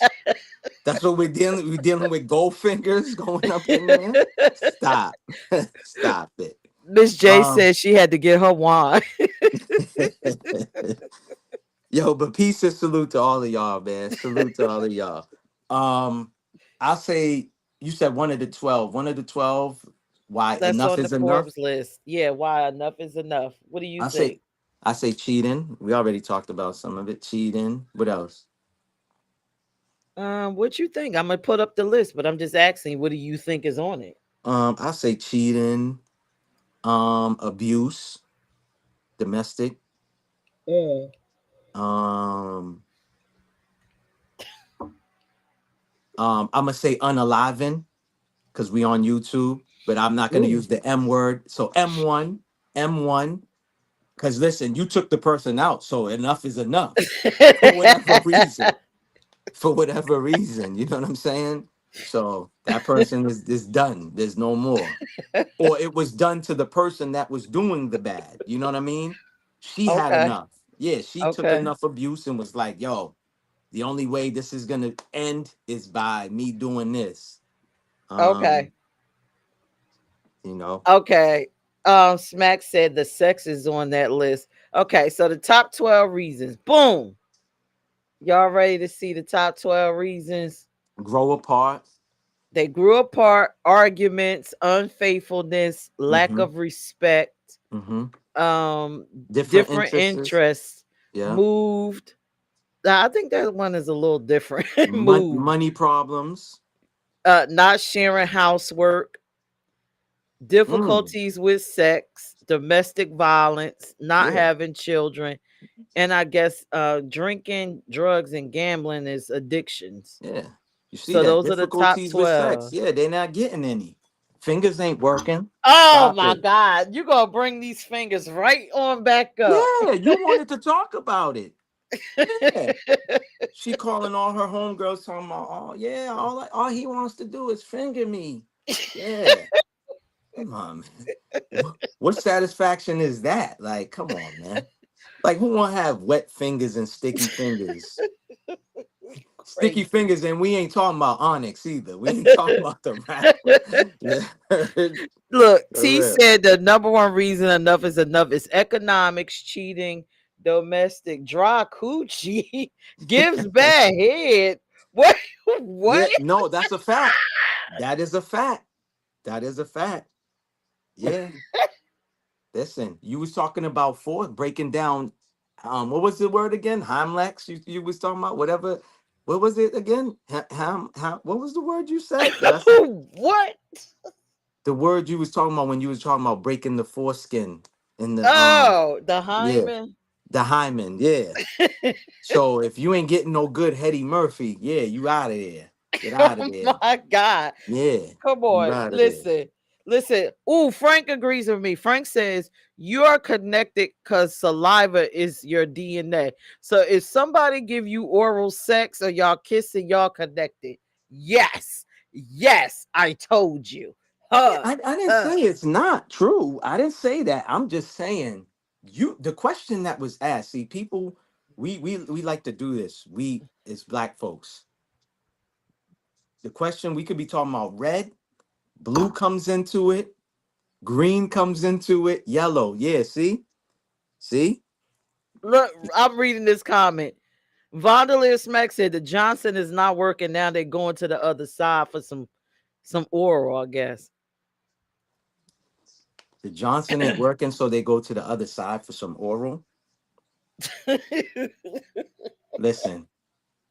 That's what we're dealing. We're dealing with gold fingers going up in there. Stop, stop it. Miss J Um, said she had to get her wine. yo, but peace and salute to all of y'all, man. Salute to all of y'all. Um, I'll say you said one of the 12. One of the 12. Why That's enough on the is enough? Forbes list. Yeah, why enough is enough. What do you I say think? I say cheating. We already talked about some of it. Cheating. What else? What you think? I'm gonna put up the list, but I'm just asking, what do you think is on it? I say cheating. Abuse, domestic. Mm. Um, I'm gonna say unaliving because we on YouTube, but I'm not gonna Ooh. use the M word. So M1. Because listen, you took the person out, so enough is enough for whatever reason. For whatever reason, you know what I'm saying? So that person is done. There's no more. Or it was done to the person that was doing the bad. You know what I mean? She had Okay. enough. Yeah, she took Okay. enough abuse and was like, yo, the only way this is gonna end is by me doing this. Um, Okay. you know, Okay. Smack said the sex is on that list. Okay, so the top 12 reasons. Boom. Y'all ready to see the top 12 reasons? grow apart. They grew apart, arguments, unfaithfulness, lack Mm-hmm. of respect, Mm-hmm. um, Different different interests. interests, Yeah. moved. Now, I think that one is a little different. Moved. Money problems. Not sharing housework, Mm, difficulties with sex, domestic violence, not yeah. having children, and I guess drinking, drugs, and gambling is addictions. Yeah. You see So that those are the top difficulties with sex. 12. Yeah, they're not getting any. Fingers ain't working. Oh Stop my it. God. You gonna bring these fingers right on back up. Yeah, you wanted to talk about it. Yeah. She calling all her homegirls talking about, oh yeah, all he wants to do is finger me. Yeah. Come on, man. What satisfaction is that? Like, come on, man. Like, who want to have wet fingers and sticky fingers? Sticky Crazy. fingers, and we ain't talking about Onyx either. We ain't talking about the rapper. Yeah, Look, for T real. said the number one reason enough is enough is economics, cheating, domestic, dry coochie, gives bad head. What? Yeah, What? no, that's a fact. That is a fact. That is a fact. Yeah. Listen, you was talking about breaking down. What was the word again? Heimlex. You was talking about whatever. What was it again? What was the word you said? That's What? the word you was talking about when you was talking about breaking the foreskin in the Oh, the yeah, hymen. the hymen. Yeah. So if you ain't getting no good Hetty Murphy, yeah, you out of there. Get out of Oh there. my God. Yeah, Come you on, out of there. listen, listen. Ooh, Frank agrees with me. Frank says you're connected because saliva is your DNA. So if somebody give you oral sex or y'all kissing, y'all connected. Yes, yes, I told you. Yeah, Huh? I didn't Huh? say it's not true. I didn't say that. I'm just saying the question that was asked. See, people, we like to do this. We as black folks. The question we could be talking about red, blue comes into it, green comes into it, yellow. Yeah, see? Look, I'm reading this comment. Vondelier Smack said the Johnson is not working now. They're going to the other side for some oral, I guess. The Johnson ain't working, so they go to the other side for some oral. Listen,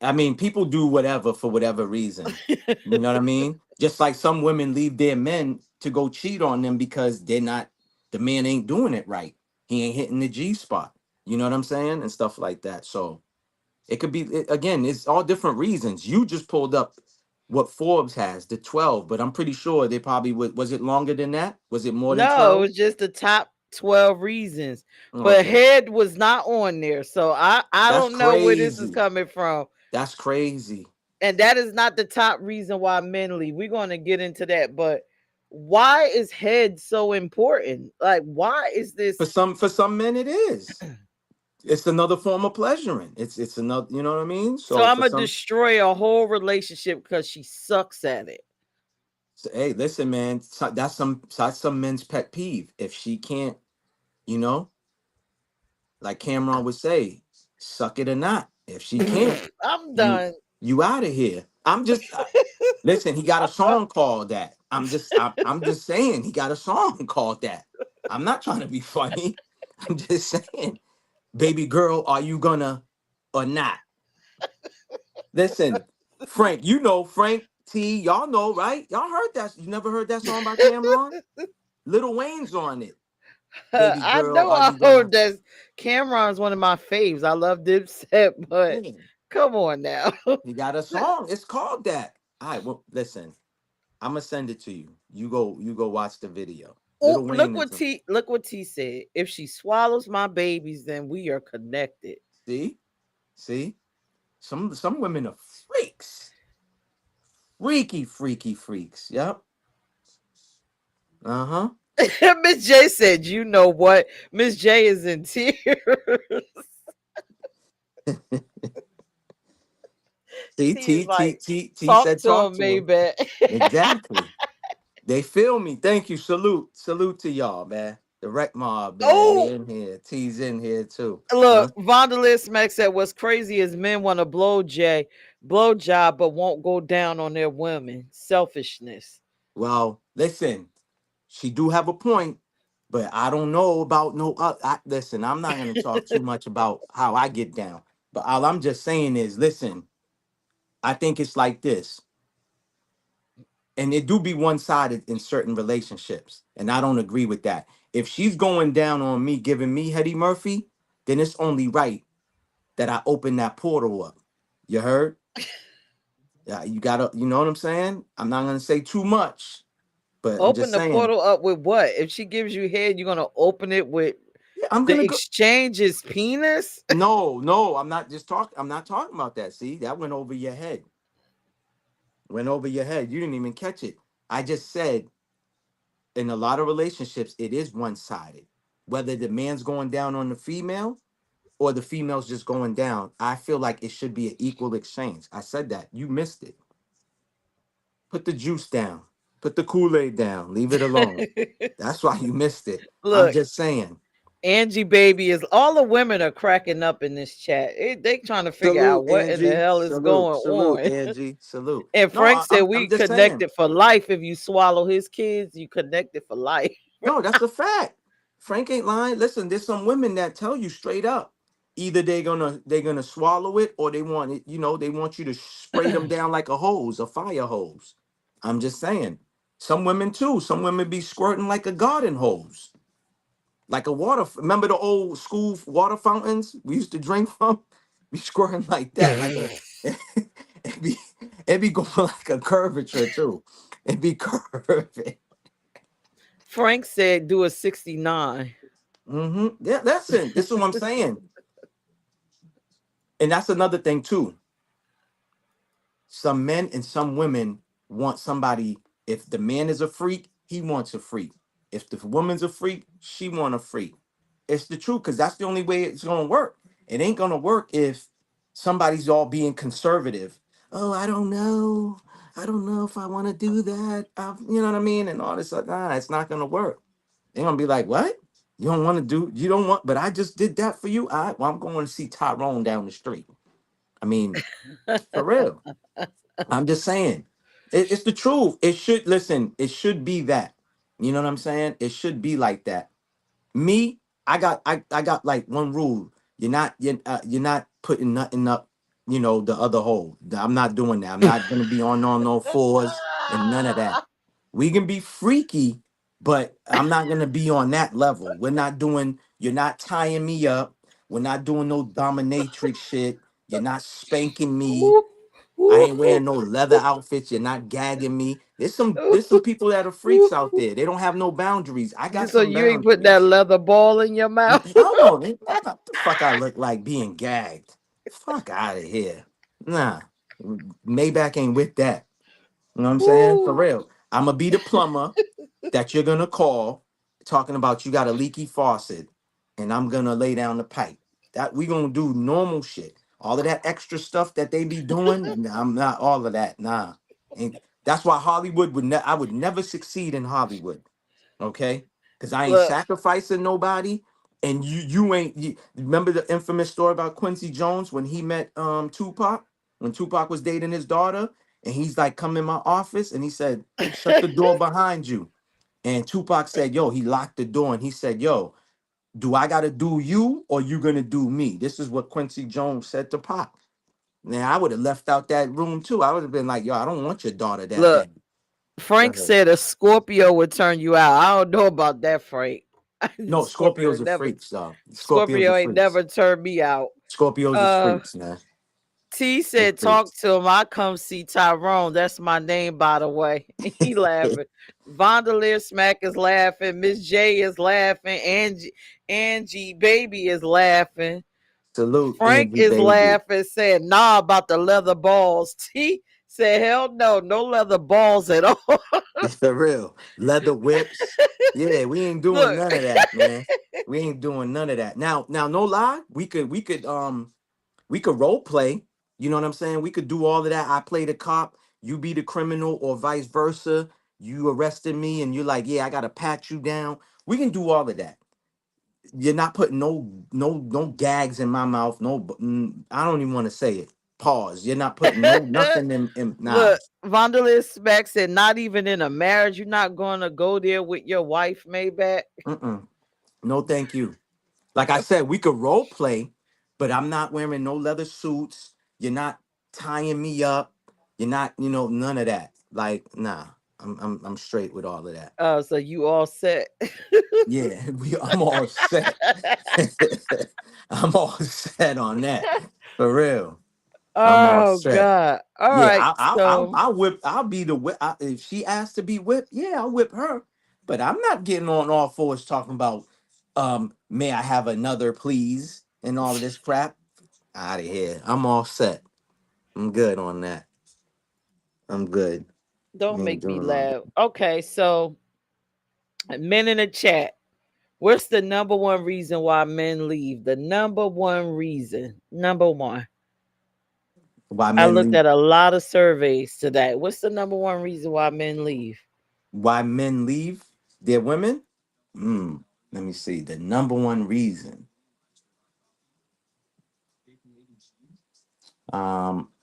I mean, people do whatever for whatever reason. You know what I mean? Just like some women leave their men to go cheat on them because the man ain't doing it right. He ain't hitting the G spot. You know what I'm saying? And stuff like that. So it could be, again, it's all different reasons. You just pulled up what Forbes has, the 12, but I'm pretty sure they probably was it longer than that? Was it more than No, it 12? was just the top 12 reasons. But Okay. head was not on there. So I That's don't know where this is crazy. coming from. That's crazy. And that is not the top reason why men leave. We're going to get into that. But why is head so important? Like, why is this? For some men it is. It's another form of pleasuring. It's another, you know what I mean? So So I'm for gonna some, destroy a whole relationship because she sucks at it. hey, listen, man, that's some men's pet peeve. If she can't, you know, like Cameron would say, suck it or not. If she can't, I'm you done. you out of here. Listen. He got a song called that. I'm just saying he got a song called that. I'm not trying to be funny. I'm just saying, baby girl, are you gonna or not? Listen, Frank, you know Frank T. Y'all know, right? Y'all heard that? You never heard that song by Cameron? Little Wayne's on it. Baby I girl, know are I you gonna? heard that Cameron's one of my faves. I love Dipset, but Man, come on now. he got a song. It's called that. All right. Well, listen. I'm gonna send it to you. You go watch the video. Oh, Little Wayne is a, Look what T said. If she swallows my babies, then we are connected. see, see. Some women are freaks, freaky freaks. Yep. Uh huh. Miss J said, "You know what?" Miss J is in tears. See, T's T T like, T T "Talk said to talk him, to him. Maybach." Exactly. They feel me. Thank you. Salute to y'all, man. The rec mob, man. We Oh, in here. T's in here too. Huh? look, Vondalis Max said, "What's crazy is men want to blow job, but won't go down on their women. Selfishness." Well, listen. She do have a point, but I don't know about no. Listen, I'm not gonna talk too much about how I get down. But all I'm just saying is, listen. I think it's like this, and it do be one sided in certain relationships, and I don't agree with that. If she's going down on me, giving me Hetty Murphy, then it's only right that I open that portal up. You heard? Yeah, you gotta. You know what I'm saying? I'm not gonna say too much, but I'm Open just the saying. portal up with what? If she gives you head, you're gonna open it with Yeah, I'm the gonna go. exchange is penis. No, no, I'm not just talking. I'm not talking about that. See, that went over your head. Went over your head. You didn't even catch it. I just said in a lot of relationships, it is one sided. Whether the man's going down on the female or the female's just going down, I feel like it should be an equal exchange. I said that. You missed it. Put the juice down. Put the Kool-Aid down. Leave it alone. That's why you missed it. I'm Look, just saying. Angie baby is all the women are cracking up in this chat. They trying to figure out Salute, what in the Angie. hell is Salute, going salute, on. Angie. Salute. And No, Frank said I'm we just saying. connected for life. If you swallow his kids, you connected for life. No, that's a fact. Frank ain't lying. Listen, there's some women that tell you straight up. Either they're gonna swallow it or they want it, they want you to spray them down like a hose, a fire hose. I'm just saying. Some women too. Some women be squirting like a garden hose. Like a remember the old school water fountains we used to drink from? Be squirting like that, like a it be it be going like a curvature too. It be curving. Frank said do a 69. Yeah, listen, this is what I'm saying. And that's another thing too. Some men and some women want somebody. If the man is a freak, he wants a freak. If the woman's a freak, she want a freak. It's the truth, because that's the only way it's gonna work. It ain't gonna work if somebody's all being conservative. Oh, I don't know if I want to do that. You know what I mean? And all this. Nah, it's not gonna work. They're gonna be like, what? You don't want to do? You don't want? But I just did that for you. All right. Well, I'm going to see Tyrone down the street. I mean, for real. I'm just saying, it's the truth. It should listen. It should be that. You know what I'm saying? It should be like that. Me, I got like one rule. You're not putting nothing up. The other hole. I'm not doing that. I'm not gonna be on no fours and none of that. We can be freaky, but I'm not gonna be on that level. We're not doing. You're not tying me up. We're not doing no dominatrix shit. You're not spanking me. Ooh, I ooh, ain't wearing no leather outfits. You're not gagging me. There's some people that are freaks out there. They don't have no boundaries. I got So some you ain't put that boundaries. leather ball in your mouth. No, what the fuck I look like being gagged? Fuck out of here. Nah, Maybach ain't with that. You know what I'm saying? For Ooh. real. I'm gonna be the plumber that you're gonna call, talking about you got a leaky faucet, and I'm gonna lay down the pipe. That we gonna do normal shit. All of that extra stuff that they be doing, I'm not all of that. Nah, and that's why Hollywood would. I would never succeed in Hollywood. Okay, because I ain't Look, sacrificing nobody, and you ain't. Remember the infamous story about Quincy Jones when he met Tupac, when Tupac was dating his daughter, and he's like, "Come in my office," and he said, "Shut the door behind you." And Tupac said, "Yo," he locked the door, and he said, "Yo, do I gotta do you or you gonna do me?" This is what Quincy Jones said to Pac. Now I would have left out that room too. I would have been like, "Yo, I don't want your daughter that look. bad." Go Frank ahead. said a Scorpio would turn you out. I don't know about that, Frank. No, Scorpio Scorpios ain't are never freaks, though. Scorpios are Scorpio ain't freaks. never turned me out. Scorpios is Uh freaks, man. T They said, talk freaks. to him. I come see Tyrone. That's my name, by the way. He laughing. Vondelier Smack is laughing. Miss J is laughing. Angie Baby is laughing. Salute, Frank Angie, is baby. laughing, saying, nah, about the leather balls. T said, hell no, no leather balls at all. For real. Leather whips. Yeah, we ain't doing Look, none of that, man. We ain't doing none of that. Now, no lie, we could role play. You know what I'm saying? We could do all of that. I play the cop, you be the criminal, or vice versa. You arrested me, and you're like, yeah, I gotta pat you down. We can do all of that. You're not putting no gags in my mouth. No, I don't even want to say it. Pause. You're not putting no nothing in. Nah. look, Vondalis Mac said, not even in a marriage, you're not gonna go there with your wife, Maybach. Mm-mm. No, thank you. Like I said, we could role play, but I'm not wearing no leather suits. You're not tying me up. You're not, none of that. Like, nah. I'm straight with all of that. So you all set. Yeah, I'm all set. I'm all set on that. For real. I'm all Oh set. God. All Yeah, right. So I'll whip. I'll be the whip. If she asks to be whipped, yeah, I'll whip her. But I'm not getting on all fours talking about, may I have another, please, and all of this crap. Out of here. I'm all set. I'm good on that. I'm good. We don't ain't make me doing all laugh. that. Okay, so men in the chat. What's the number one reason why men leave? The number one reason. Number one. Why I men looked leave? at a lot of surveys today. What's the number one reason why men leave? Why men leave their women? Hmm. Let me see. The number one reason.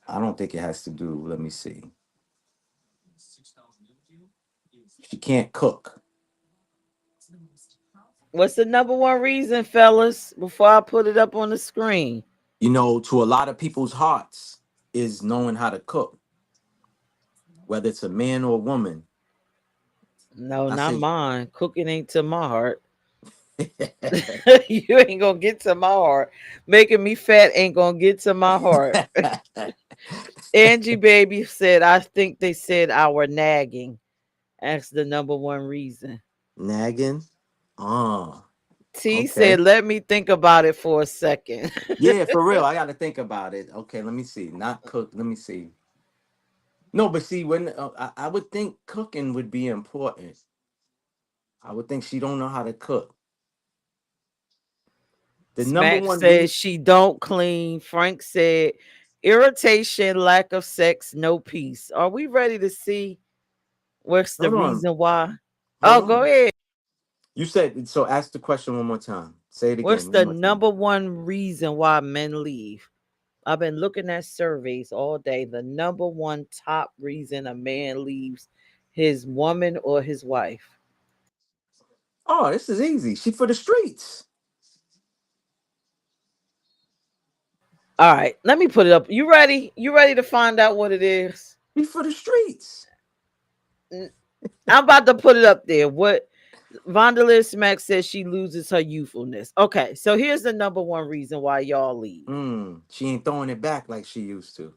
I don't think it has to do. Let me see. She can't cook. What's the number one reason, fellas? Before I put it up on the screen. To a lot of people's hearts is knowing how to cook, whether it's a man or a woman. No, I not say, mine. Cooking ain't to my heart. You ain't gonna get to my heart. Making me fat ain't gonna get to my heart. Angie Baby said, I think they said our nagging. That's the number one reason. nagging. Oh, T okay. said, let me think about it for a second. Yeah, for real. I got to think about it. Okay, let me see. Not cook. Let me see. No, but see, when I would think cooking would be important. I would think she don't know how to cook. The number Smack one says reason. she don't clean. Frank said, irritation, lack of sex, no peace. Are we ready to see what's the Hold on. reason why? Hold Oh, go on. ahead. You said so. Ask the question one more time. Say it What's again one the more time. number one reason why men leave? I've been looking at surveys all day. The number one top reason a man leaves his woman or his wife. Oh, this is easy. She for the streets. All right, let me put it up. You ready? You ready to find out what it is? She for the streets. I'm about to put it up there. What Vondalis Max says she loses her youthfulness. Okay, so here's the number one reason why y'all leave. She ain't throwing it back like she used to.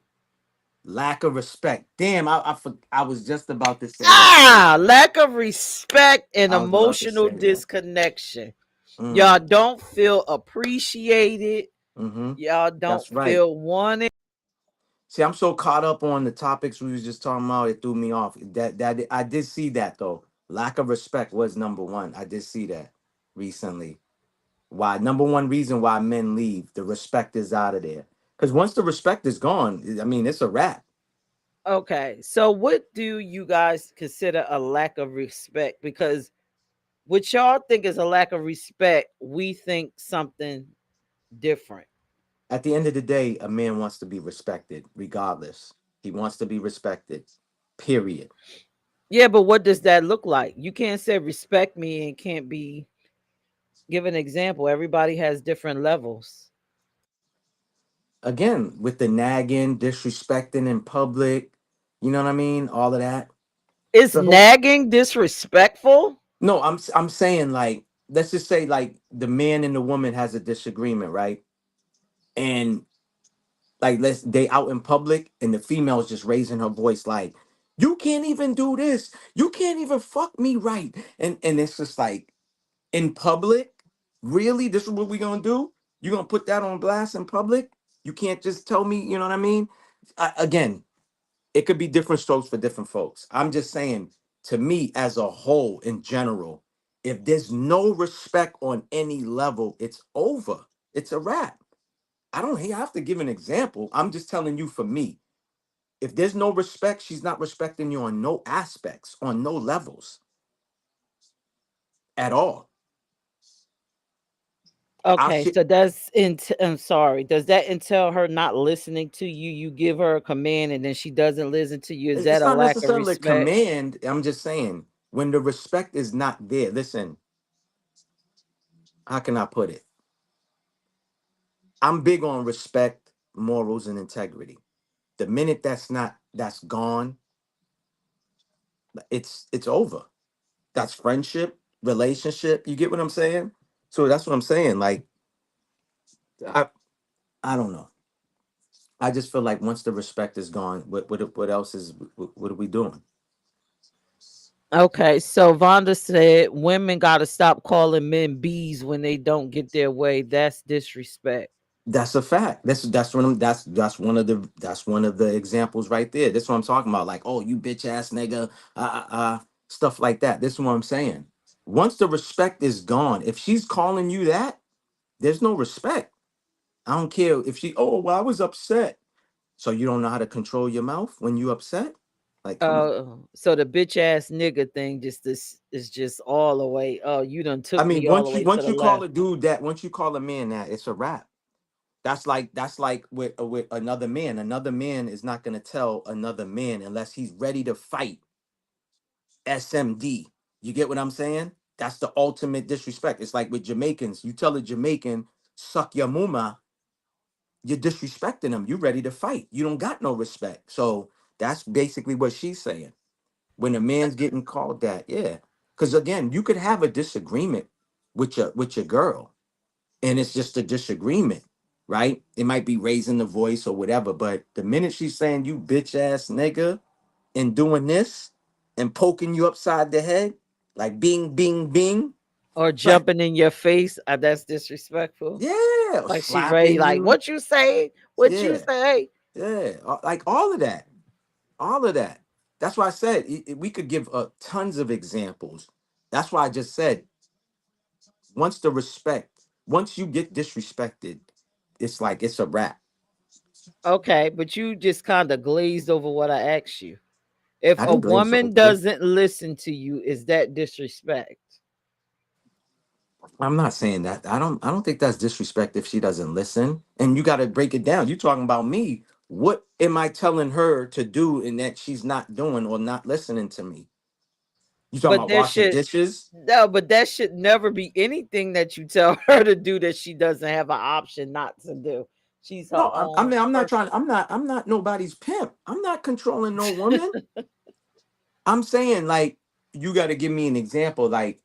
Lack of respect. Damn, I was just about to say that too. Lack of respect and I was about to emotional say that. disconnection. Y'all Mm, don't feel appreciated. mm-hmm. Y'all don't That's right. feel wanted. See, I'm so caught up on the topics we was just talking about, it threw me off. That I did see that though. Lack of respect was number one. I did see that recently. Why? Number one reason why men leave, the respect is out of there. Because once the respect is gone, I mean, it's a wrap. Okay. So what do you guys consider a lack of respect? Because what y'all think is a lack of respect, we think something different. At the end of the day, a man wants to be respected, regardless. He wants to be respected. Period. Yeah, but what does that look like? You can't say respect me and can't be give an example. Everybody has different levels. Again, with the nagging, disrespecting in public, you know what I mean? All of that. Is The whole nagging disrespectful? No, I'm saying like let's just say like the man and the woman has a disagreement, right? And like let's they out in public and the female is just raising her voice like you can't even do this. You can't even fuck me right. And it's just like in public, really? This is what we gonna do? You gonna put that on blast in public? You can't just tell me, you know what I mean? Again, it could be different strokes for different folks. I'm just saying, to me, as a whole, in general, if there's no respect on any level, it's over. It's a wrap. I don't have to give an example. I'm just telling you for me. If there's no respect, she's not respecting you on no aspects, on no levels at all. I Okay, should. so I'm sorry. Does that entail her not listening to you? You give her a command and then she doesn't listen to you. Is that It's a not lack of necessarily a respect? command. I'm just saying when the respect is not there. Listen, how can I put it? I'm big on respect, morals, and integrity. The minute that's gone, it's over. That's friendship, relationship. You get what I'm saying? So that's what I'm saying. Like I I don't know. I just feel like once the respect is gone, what else is what are we doing? Okay, so Vonda said women got to stop calling men bees when they don't get their way. That's disrespect. That's a fact. That's one of that's one of the examples right there. That's what I'm talking about. Like, oh, you bitch ass nigga, stuff like that. This is what I'm saying. Once the respect is gone, if she's calling you that, there's no respect. I don't care if she. Oh, well, I was upset. So you don't know how to control your mouth when you upset? Like, come on. So the bitch ass nigga thing just this is just all the way. Oh, you done I took mean, me all the way to once the you call left. a dude that, once you call a man that, it's a wrap. That's like with another man. Another man is not gonna tell another man unless he's ready to fight SMD. You get what I'm saying? That's the ultimate disrespect. It's like with Jamaicans. You tell a Jamaican, suck your muma, you're disrespecting them. You ready to fight. You don't got no respect. So that's basically what she's saying. When a man's getting called that, yeah. Because again, you could have a disagreement with your girl, and it's just a disagreement, right? It might be raising the voice or whatever, but the minute she's saying you bitch ass nigga and doing this and poking you upside the head, like bing, bing, bing, Or like jumping in your face. That's disrespectful. yeah, or Like she ready, slapping like, you, what you say? What you yeah, say? yeah, like all of that, all of that. That's why I said we could give tons of examples. That's why I just said once the respect, once you get disrespected, it's like it's a wrap. Okay, but you just kind of glazed over what I asked you. If I a didn't glaze woman over it. doesn't listen to you, is that disrespect? I'm not saying that. I don't think that's disrespect if she doesn't listen. And you got to break it down. You talking about me. What am I telling her to do and that she's not doing or not listening to me? You talking But about there washing should dishes? no, but that should never be anything that you tell her to do that she doesn't have an option not to do. She's her No, I own mean I'm not person. trying. I'm not nobody's pimp. I'm not controlling no woman. I'm saying like you got to give me an example. Like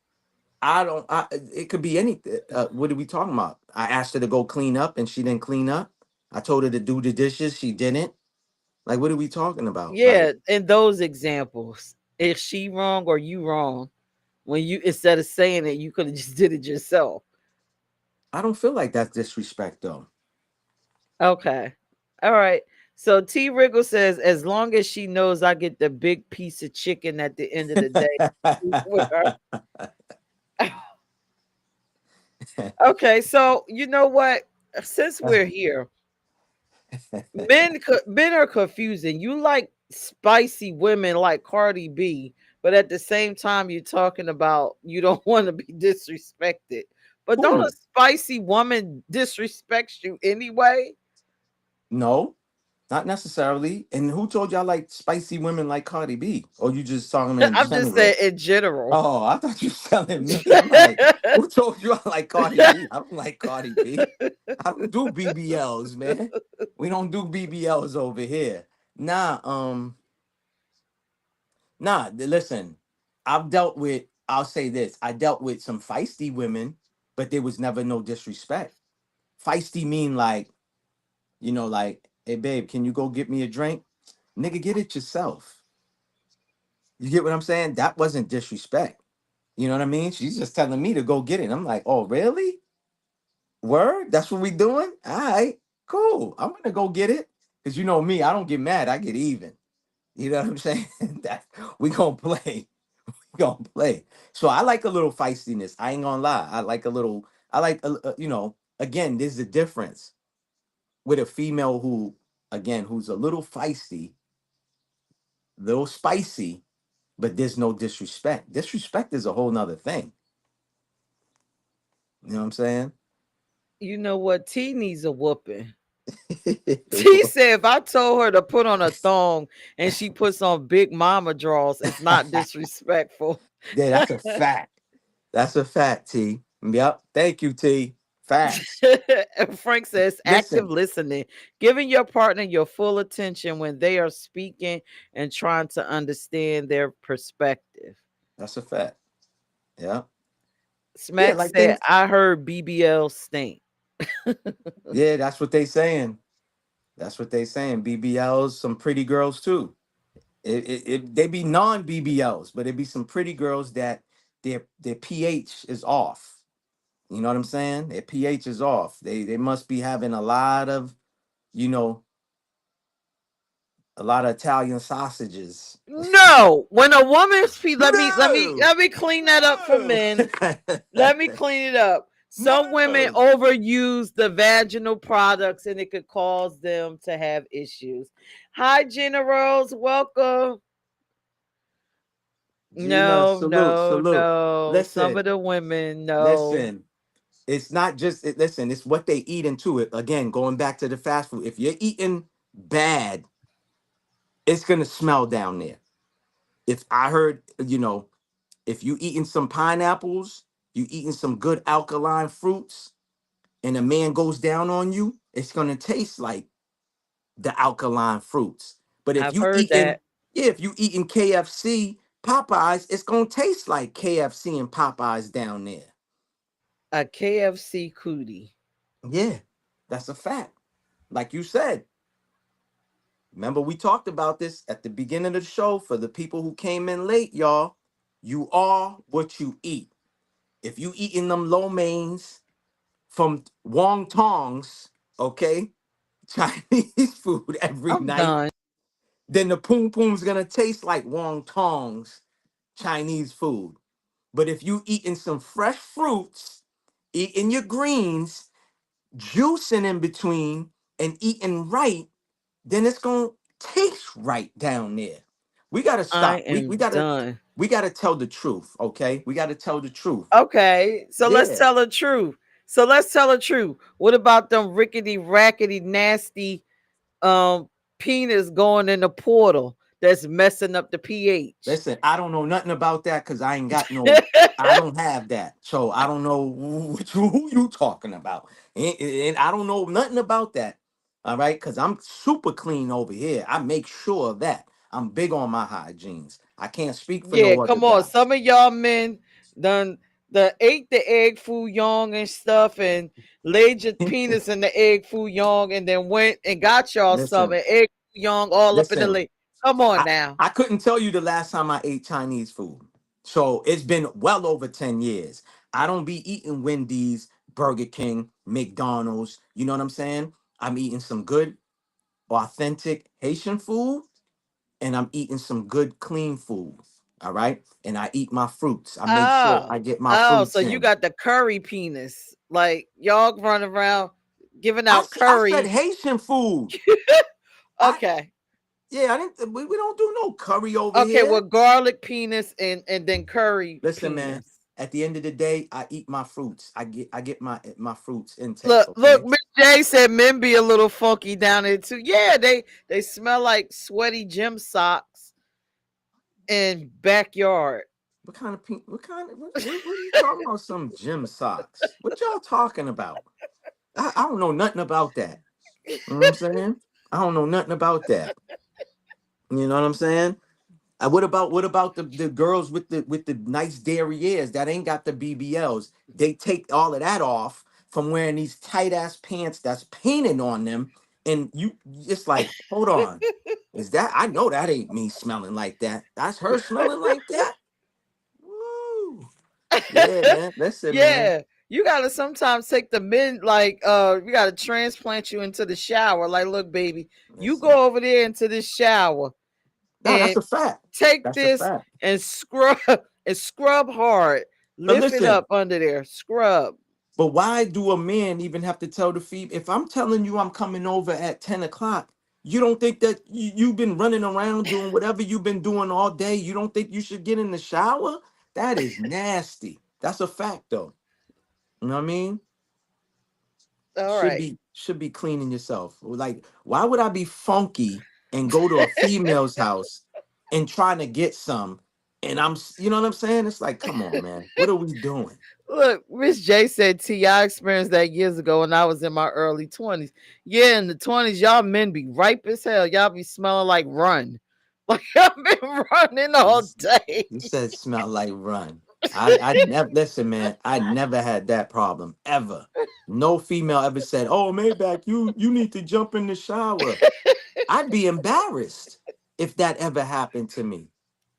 I don't. It could be anything. What are we talking about? I asked her to go clean up and she didn't clean up. I told her to do the dishes. She didn't. Like, what are we talking about? Like, Yeah, in those examples, is she wrong or you wrong? When you instead of saying it, you could have just did it yourself. I don't feel like that's disrespect, though. Okay. All right. So T Wriggle says, as long as she knows I get the big piece of chicken at the end of the day with her. Okay, so you know what? Since we're here, men are confusing. You like spicy women like Cardi B, but at the same time you're talking about you don't want to be disrespected. But don't a Who? spicy woman disrespect you anyway? No, not necessarily. And who told you I like spicy women like Cardi B? Or you just talking in I'm just saying general? in general. Oh, I thought you were telling me. I'm like, who told you I like Cardi B? I don't like Cardi B. I don't do BBLs, man. We don't do BBLs over here. Nah, listen, I'll say this. I dealt with some feisty women, but there was never no disrespect. Feisty mean like, like, hey babe, can you go get me a drink? Nigga, get it yourself. You get what I'm saying? That wasn't disrespect. You know what I mean? She's just telling me to go get it. I'm like, oh, really? Word? That's what we doing? All right, cool. I'm gonna go get it. Cause you know me, I don't get mad, I get even. You know what I'm saying? that we gonna play. We gonna play. So I like a little feistiness. I ain't gonna lie. I like again, there's a difference with a female who, again, who's a little feisty, little spicy, but there's no disrespect. Disrespect is a whole nother thing. You know what I'm saying? You know what? T needs a whooping. T said if I told her to put on a thong and she puts on big mama draws, it's not disrespectful. Yeah, that's a fact. That's a fact, T. Yep. Thank you, T. Facts. And Frank says active Listen, listening, giving your partner your full attention when they are speaking and trying to understand their perspective. that's a fact. Yeah. Yeah, Smack like said, things. I heard BBL stink. Yeah, that's what they saying. That's what they saying. BBLs, some pretty girls too. They be non BBLs, but it be some pretty girls that their pH is off. You know what I'm saying? Their pH is off. They must be having you know, a lot of Italian sausages. No, when a woman's No, let me clean that up for no, men. Let me clean it up. Some women no. overuse the vaginal products and it could cause them to have issues. Hi, Generals. Welcome. Gina, No, salute, no, salute. no. Some Listen, of the women, no. listen. It's not just listen. It's what they eat into it. Again, going back to the fast food. If you're eating bad, it's gonna smell down there. If I heard, if you eating some pineapples, you eating some good alkaline fruits, and a man goes down on you, it's gonna taste like the alkaline fruits. But if I've you heard eating, that. yeah, if you eating KFC, Popeyes, it's gonna taste like KFC and Popeyes down there. A KFC cootie. Yeah, that's a fact. Like you said, remember we talked about this at the beginning of the show for the people who came in late, y'all. You are what you eat. If you eating them lo mains from Wong Tongs, okay, Chinese food every I'm night, done. then the poom poom's gonna taste like Wong Tong's Chinese food. But if you eating some fresh fruits, eating your greens, juicing in between, and eating right, then it's gonna taste right down there. We gotta I stop. We am gotta done. we gotta tell the truth, okay? We gotta tell the truth. Okay, so let's Yeah. tell the truth. So let's tell the truth. What about them rickety, rackety, nasty um penis going in the portal that's messing up the pH? Listen, I don't know nothing about that because I ain't got no. I don't have that, so I don't know who you talking about, and I don't know nothing about that. All right, because I'm super clean over here. I make sure of that. I'm big on my hygienes. I can't speak for Yeah, no other come on. guys. Some of y'all men done the ate the egg foo young and stuff and laid your penis in the egg foo young and then went and got y'all some Listen, and egg foo young all up in the listen. lake. Come on I now. I couldn't tell you the last time I ate Chinese food. So it's been well over 10 years. I don't be eating Wendy's, Burger King, McDonald's. You know what I'm saying? I'm eating some good, authentic Haitian food, and I'm eating some good, clean food. All right. And I eat my fruits. I make sure Oh, I get my oh, so fruits you in. got the curry penis. Like y'all running around giving I, out I said curry. Haitian food. I Okay. Yeah, I didn't we don't do no curry over Okay, here. well, garlic penis and then curry Listen, man, penis. at the end of the day, I eat my fruits. I get my fruits intake, Look, okay? Miss J said men be a little funky down there too. Yeah, they smell like sweaty gym socks in backyard. What are you talking about? Some gym socks. What y'all talking about? I don't know nothing about that. You know what I'm saying? I don't know nothing about that. You know what I'm saying? What about the girls with the nice derrieres that ain't got the BBLs? They take all of that off from wearing these tight ass pants that's painted on them, and you it's like, hold on, is that I know that ain't me smelling like that. That's her smelling like that. Woo. Yeah, man. Listen, man. Yeah, you gotta sometimes take the men like we gotta transplant you into the shower. Like, look, baby, you Listen. go over there into this shower No, that's and a fact. take That's a this fact. and scrub and scrub hard. But Lift it listen, up under there. Scrub. but why do a man even have to tell the female? If I'm telling you I'm coming over at 10 o'clock, you don't think that you've been running around doing whatever you've been doing all day? You don't think you should get in the shower? That is nasty. That's a fact, though. You know what I mean? All Should right. be should be cleaning yourself. Like, why would I be funky and go to a female's house and trying to get some? And you know what I'm saying? It's like, come on, man. What are we doing? Look, Miss J said T, I experienced that years ago when I was in my early 20s. Yeah, in the 20s, y'all men be ripe as hell. Y'all be smelling like run. Like y'all been running all day. You said smell like run. I never listen, man. I never had that problem ever. No female ever said, "Oh, Maybach, you need to jump in the shower." I'd be embarrassed if that ever happened to me.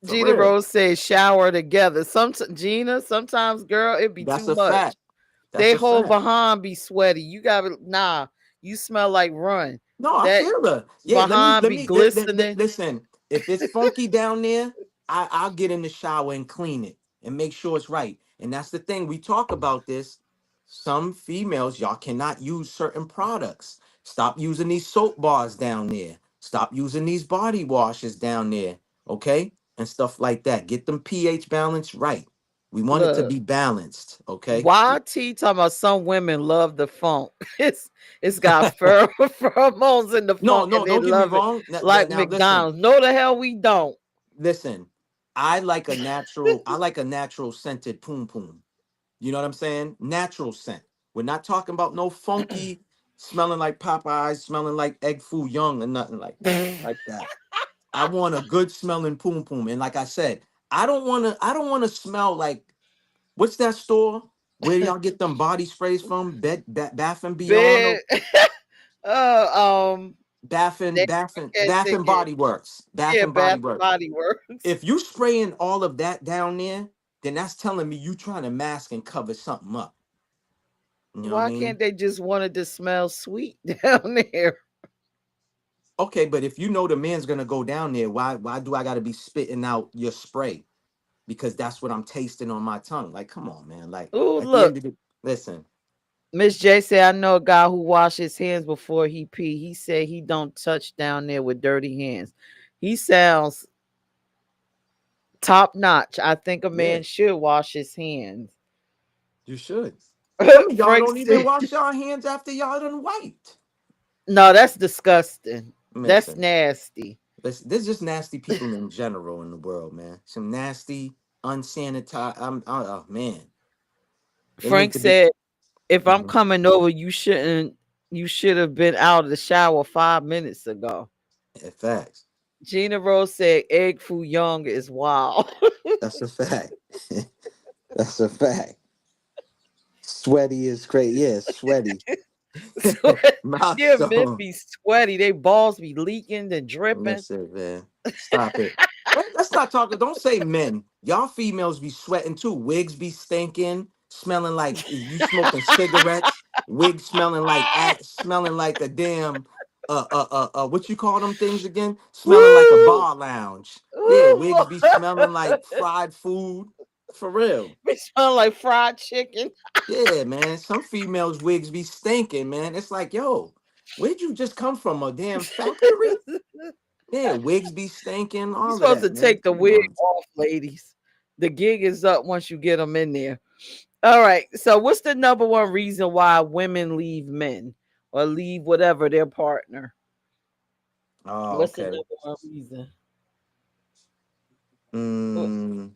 For Gina real. Rose says shower together. Gina, sometimes girl, it be That's too a much. fact. That's They a whole fact. behind be sweaty. You gotta nah. You smell like run. No, I That feel her. Yeah, behind be glistening. listen. If it's funky down there, I'll get in the shower and clean it and make sure it's right. And that's the thing. We talk about this. Some females, y'all cannot use certain products. Stop using these soap bars down there. Stop using these body washes down there. Okay? And stuff like that. Get them pH balance right. We want it to Look. be balanced. Okay? YT talking about some women love the funk. It's got pheromones in the No, funk and no, they don't get me love it wrong. like Now listen. McDonald's. No, the hell we don't. Listen, I like a natural scented poom poom. You know what I'm saying? Natural scent. We're not talking about no funky smelling like Popeyes, smelling like egg foo young or nothing like that. I want a good smelling poom poom. And like I said, I don't wanna smell like what's that store where y'all get them body sprays from? Bath and Beyond Bed. or uh, they can't Bath take and it. Body Works. Bath Yeah, and Body Bath and Works. Body Works. If you spraying all of that down there, then that's telling me you trying to mask and cover something up. You know what I Why mean? can't they just want it to smell sweet down there? Okay, but if you know the man's gonna go down there, why do I gotta be spitting out your spray? Because that's what I'm tasting on my tongue. Like, come on, man. Like Oh, at the look. end of the listen, Miss J said, I know a guy who washes his hands before he pee. He said he don't touch down there with dirty hands. He sounds top notch. I think a yeah, man should wash his hands. you should. Some of y'all Frank don't even said, wash your hands after y'all done wiped. no, that's disgusting. That's Listen, nasty. there's just nasty people in general in the world, man. Some nasty, unsanitized. Oh man, they need Frank to be. said, if I'm Mhm. coming over, you should have been out of the shower 5 minutes ago. Yeah, facts. Gina Rose said egg foo young is wild. That's a fact. That's a fact. Sweaty is crazy. Yeah, sweaty. Sweat- yeah, men Milestone. be sweaty. They balls be leaking and dripping. Listen, man. Stop it. Let's not talk. Don't say men. Y'all females be sweating too. Wigs be stinking, smelling like you smoking cigarettes. Wigs smelling like smelling like a damn. what you call them things again? Smelling like a Woo! bar lounge. Yeah, Ooh, wigs be smelling like fried food. For real. it smell like fried chicken. Yeah, man. Some females' wigs be stinking, man. It's like, yo, where'd you just come from? A damn factory? Yeah, wigs be stinking, You're all of supposed to that, man. take the Come wig on. off, ladies. The gig is up once you get them in there. All right. So, what's the number one reason why women leave men or leave whatever their partner? Oh, What's the okay. number one reason? Mm,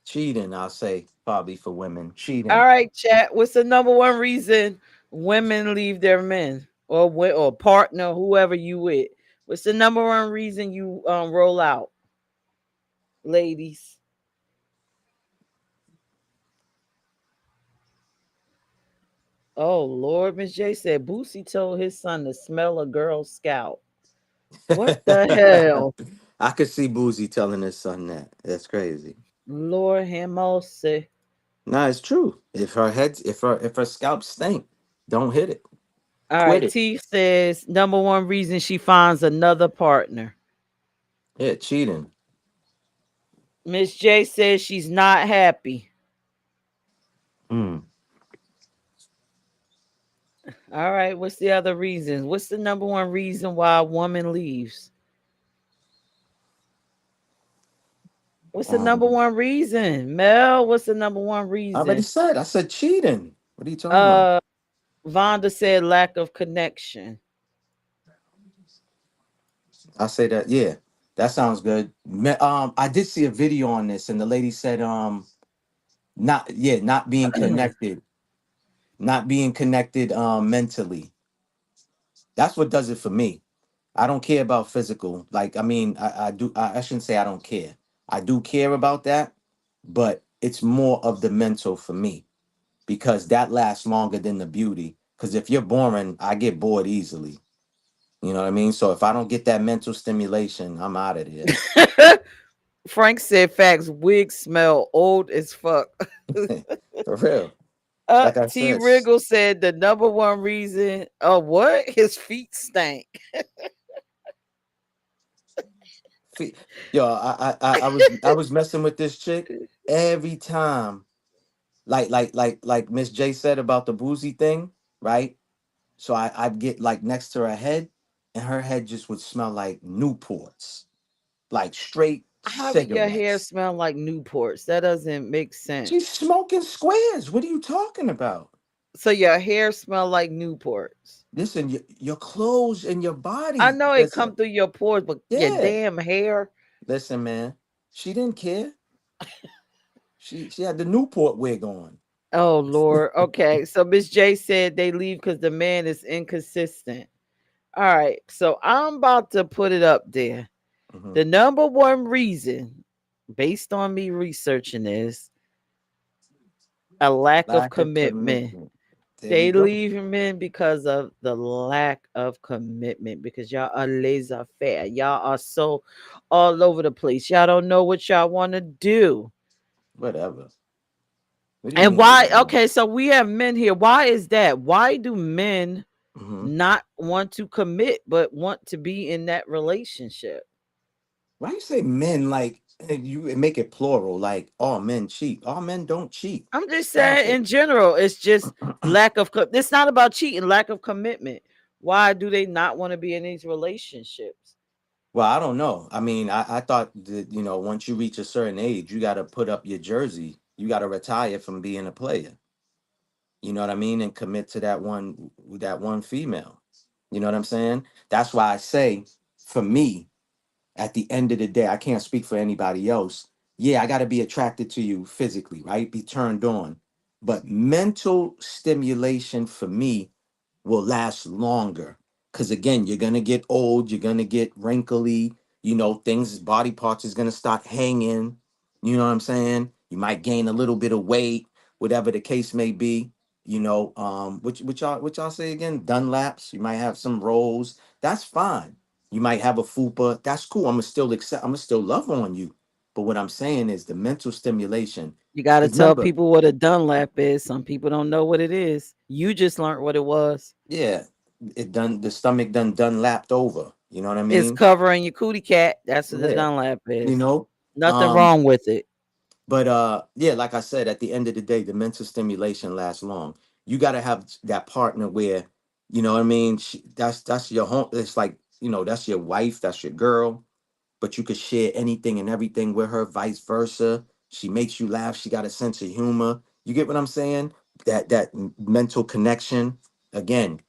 cheating, I'll say, probably for women. All Cheating. right, chat. What's the number one reason women leave their men or partner, whoever you with? What's the number one reason you roll out, ladies? Oh Lord, Miss J said Boosie told his son to smell a Girl Scout. What the hell? I could see Boozy telling his son that. That's crazy. Lord have mercy. Nah, it's true. If her scalp stink, don't hit it. All Quit right, it. T says number one reason she finds another partner. Yeah, cheating. Miss J says she's not happy. Mm. All right, what's the other reasons? What's the number one reason why a woman leaves? What's the number Um, one reason? Mel, what's the number one I already reason? said. I said cheating. What are you talking about? Uh Vonda said lack of connection. I say that. Yeah, that sounds good. I did see a video on this, and the lady said, not being connected, not being connected, mentally. That's what does it for me. I don't care about physical. Like, I mean, I do. I shouldn't say I don't care. I do care about that, but it's more of the mental for me because that lasts longer than the beauty. Because if you're boring, I get bored easily. You know what I mean? So if I don't get that mental stimulation, I'm out of there. Frank said facts, wigs smell old as fuck. For real. Like I T said, Wriggle said the number one reason what? His feet stank. fe- yo, I was messing with this chick every time. Like Miss J said about the boozy thing, right? So I'd get like next to her head, and her head just would smell like Newports, like straight How do your hair cigarettes. smell like Newports? That doesn't make She's sense. smoking squares. What are you talking about? So your hair smell like Newports. Listen, your clothes and your I body. know it come Listen, through your pores, but your yeah. damn hair. Listen, man. She didn't care. She had the Newport wig on. Oh Lord. Okay. So Miss J said they leave because the man is inconsistent. All right. So I'm about to put it up there. Hmm. The number one reason, based on me researching this, a lack of Lack of commitment. commitment. There we They go. leave men because of the lack of commitment. Because y'all are laissez faire. Y'all are so all over the place. Y'all don't know what y'all want to do. Whatever. What do you And mean we why? don't know? Okay, so we have men here. Why is that? Why do men Hmm. not want to commit but want to be in that relationship? Why you say men like you make it plural? Like all men cheat. All men don't cheat. I'm just Stop saying it. in general, it's just it's not about cheating, lack of commitment. Why do they not want to be in these relationships? Well, I don't know. I mean, I thought that, once you reach a certain age, you got to put up your jersey. You got to retire from being a player. You know what I mean? And commit to that one female. You know what I'm saying? That's why I say, for me, at the end of the day, I can't speak for anybody else. Yeah, I got to be attracted to you physically, right? Be turned on. But mental stimulation for me will last longer. Because again, you're going to get old, you're going to get wrinkly, things, body parts is going to start hanging. You know what I'm saying? You might gain a little bit of weight, whatever the case may be. Which y'all say again? Dunlaps. You might have some rolls. That's fine. You might have a fupa. That's cool. I'm gonna still accept. I'm gonna still love on you. But what I'm saying is the mental stimulation. You got to Because tell remember, people what a Dunlap is. Some people don't know what it is. You just learned what it was. yeah. it done the stomach done lapped over. You know what I It's mean? covering your cootie cat. That's what the Yeah. Dunlap You is. know? Nothing Um, wrong with it. but yeah, like I said, at the end of the day, the mental stimulation lasts long. You gotta have that partner where, you know what I mean? That's your home. It's like, that's your wife, that's your girl, but you could share anything and everything with her, vice versa. She makes you laugh. She got a sense of humor. You get what I'm saying? That mental connection. Again,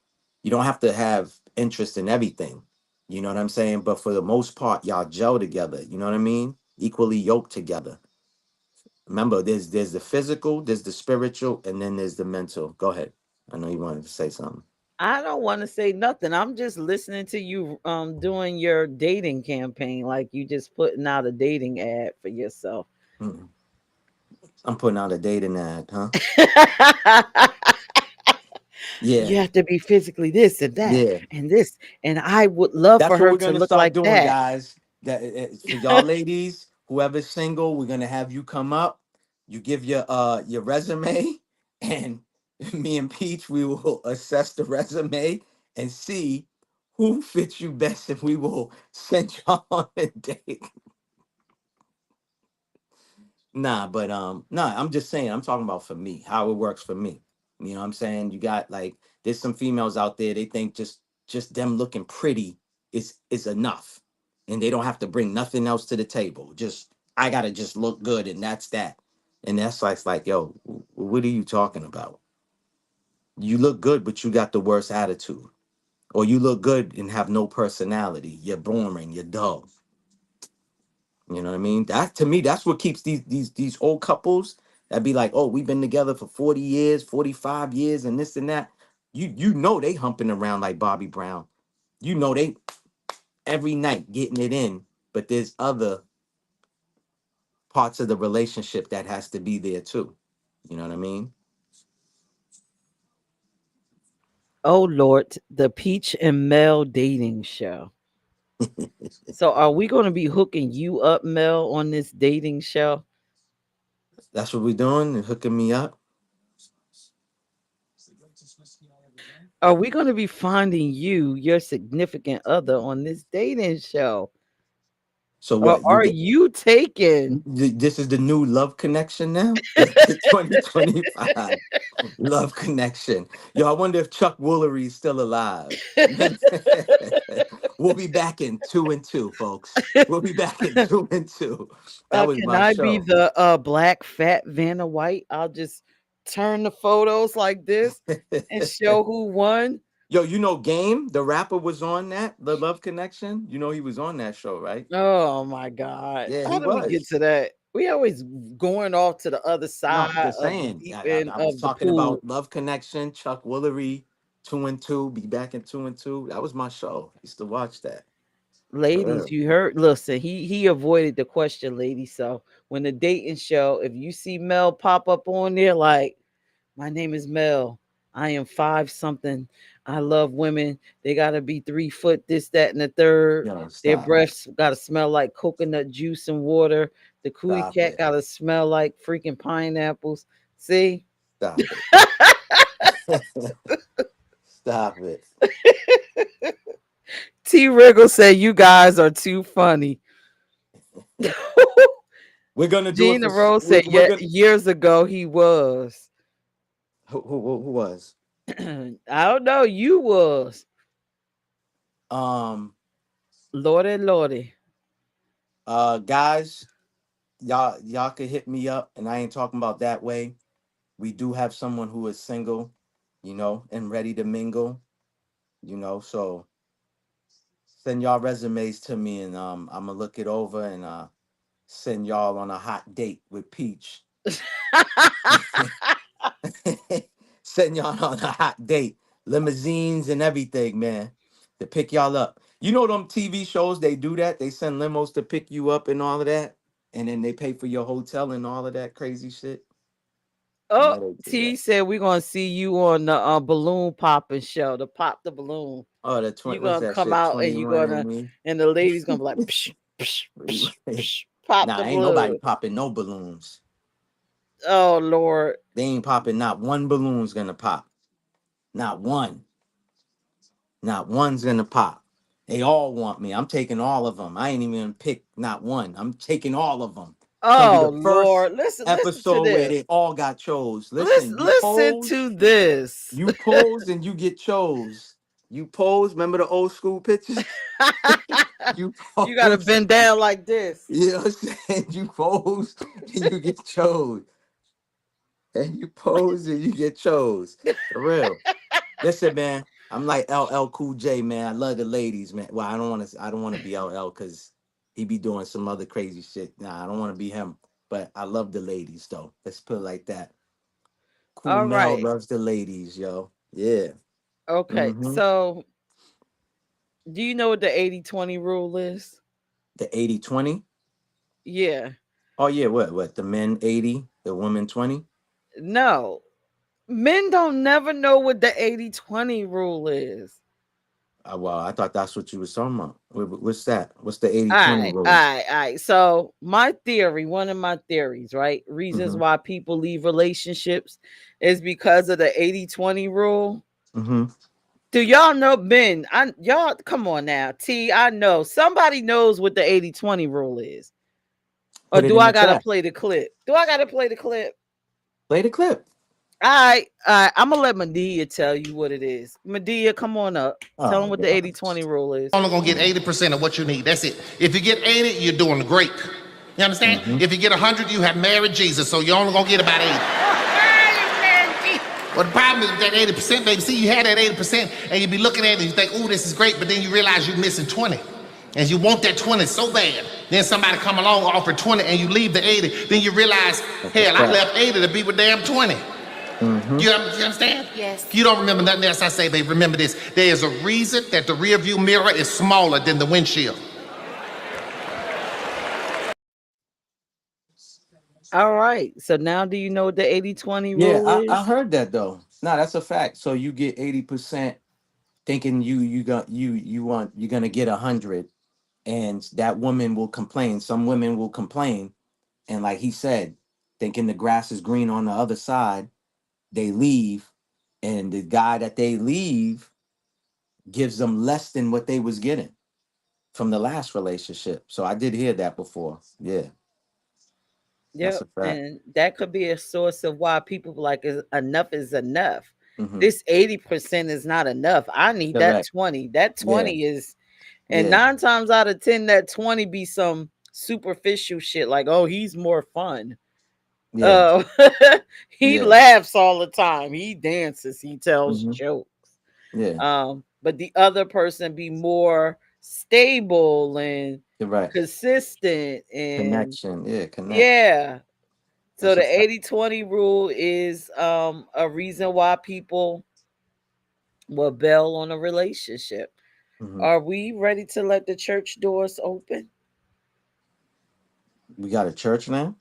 you don't have to have interest in everything. You know what I'm saying? But for the most part, y'all gel together. You know what I mean? Equally yoked together. Remember, there's the physical, there's the spiritual, and then there's the mental. Go ahead. I know you wanted to say something. I don't want to say nothing. I'm just listening to you doing your dating campaign, like you just putting out a dating ad for yourself. Mm. I'm putting out a dating ad, huh? You Yeah, have to be physically this and that yeah. and this, and I would love for That's what her we're to gonna look start like doing, that. guys. That for y'all ladies, whoever's single, we're gonna have you come up. You give your resume, and me and Peach, we will assess the resume and see who fits you best, and we will send y'all on a date. Nah, but nah, I'm just saying, I'm talking about for me, how it works for me. You know what I'm saying? You got like there's some females out there, they think just them looking pretty is enough. And they don't have to bring nothing else to the table. Just I gotta just look good and that's that. And that's like, yo, what are you talking about? You look good, but you got the worst attitude. Or you look good and have no personality. You're boring, you're dull. You know what I mean? That to me, that's what keeps these old couples that be like, oh, we've been together for 40 years, 45 years, and this and that. You know they humping around like Bobby Brown. You know they every night getting it in, but there's other parts of the relationship that has to be there too. You know what I mean? Oh Lord, the Peach and Mel dating show. So are we going to be hooking you up, Mel, on this dating show? That's what we're doing and hooking me up. Are we going to be finding you your significant other on this dating show? So Or what? are you taken? This is the new love connection now? The 2025 love connection. Yo, I wonder if Chuck Woolery is still alive. We'll be back in 2 and 2, folks. We'll be back in 2 and 2. That was Can my I be show. the black fat Vanna White? I'll just turn the photos like this and show who won. Yo, Game, the rapper, was on that, the Love Connection. You know he was on that show, right? Oh my God. Yeah, How he did we get was. to that? We always going off to the other No, side I'm just of the saying. deep I, end I, I was of the talking pool. about Love Connection, Chuck Woolery, 2 and 2. Be back in 2 and 2. That was my show. I used to watch that. For Ladies, real. you heard, listen, he avoided the question, ladies. So when the dating show, if you see Mel pop up on there, like, my name is Mel. I am five something. I love women. They gotta be 3 foot, this, that, and the third. Yo, Their stop it. breaths gotta smell like coconut juice and water. The cootie Stop cat it. gotta smell like freaking pineapples. See? Stop it. Stop it. T Wriggle said you guys are too funny. We're gonna do it Gina for Rose we're, said, we're yeah, gonna years ago he was. who was I don't know, you was. um Lordy, Lordy. guys, y'all could hit me up, and I ain't talking about that way. We do have someone who is single, and ready to mingle, so send y'all resumes to me, and I'm gonna look it over and send y'all on a hot date with Peach. Send y'all on a hot date, limousines and everything, man, to pick y'all up. You know them TV shows, they do that. They send limos to pick you up and all of that, and then they pay for your hotel and all of that crazy shit. You Oh, know they do T that. said we're gonna see you on the balloon popping show, to pop the balloon. Oh, You're what's gonna that come shit? out and 21 and me. and the lady's gonna be like, psh, psh, psh, psh, pop the Nah, ain't nobody balloon. popping no balloons. Oh Lord. They ain't popping. Not one balloon's gonna pop. Not one. Not one's gonna pop. They all want me. I'm taking all of them. I ain't even gonna pick not one. I'm taking all of them. It's gonna be Oh the first Lord, listen to episode where this. they all got chose. Listen, Listen to this. you pose and you get chose. You pose. Remember the old school pictures? You You gotta pose. bend down like this. You know what I'm saying? You pose and you get chose. And you pose and you get chose. For real. Listen, man. I'm like LL Cool J, man. I love the ladies, man. Well, I don't want to be LL because he be doing some other crazy shit. Nah, I don't want to be him. But I love the ladies though. Let's put it like that. Cool All Mel right. loves the ladies, yo. Yeah. Okay. Mm-hmm. So do you know what the 80-20 rule is? The 80-20. Yeah. Oh yeah, what? The men 80, the women 20? No. Men don't never know what the 80-20 rule is. Well, I thought that's what you was talking about. What's that? What's the All 80-20 right, all rule? right, all right. So my theory, one of my theories, right? Reasons Mm-hmm. why people leave relationships is because of the 80-20 rule. Mm-hmm. Do y'all know men? Y'all come on now. T, I know. Somebody knows what the 80-20 rule is. Or Put it do in I the gotta chat. play the clip? Do I gotta play the clip? Play the clip. All right, all right. I'm gonna let Medea tell you what it is. Medea, come on up. Tell them Oh what the God. 80-20 rule is. Only gonna get Mm-hmm. 80% of what you need. That's it. If you get 80, you're doing great. You understand? Mm-hmm. If you get 100, you have married Jesus, so you're only gonna get about 80. Well, the problem is with that 80%, baby. See, you had that 80%, and you be looking at it and you think, "Ooh, this is great," but then you realize you're missing 20. And you want that 20 so bad. Then somebody come along offer 20 and you leave the 80. Then you realize, That's a hell, I fact. left 80 to be with damn 20. Mm-hmm. You understand? Yes. If you don't remember nothing else I say, babe, remember this. There is a reason that the rear view mirror is smaller than the windshield. All right. So now do you know what the 80-20 Yeah, rule I is? heard that though. No, that's a fact. So you get 80% thinking you're gonna get 100, and that woman will complain. Some women will complain, and like he said, thinking the grass is green on the other side, they leave, and the guy that they leave gives them less than what they was getting from the last relationship. So I did hear that before. Yeah, that's Yep. a fact. And that could be a source of why people be like enough is enough. Hmm. This 80% is not enough. I need that Correct. 20. That Yeah, 20 is, and yeah, 9 times out of 10, that 20 be some superficial shit like, oh, he's more fun. yeah, Oh, he yeah. laughs all the time. He dances, he tells Hmm. jokes. Yeah, But the other person be more stable and you're right. consistent and Connection. Yeah, connect. yeah. So That's a the fact. 80-20 rule is a reason why people will bail on a relationship. Hmm. Are we ready to let the church doors open? We got a church now.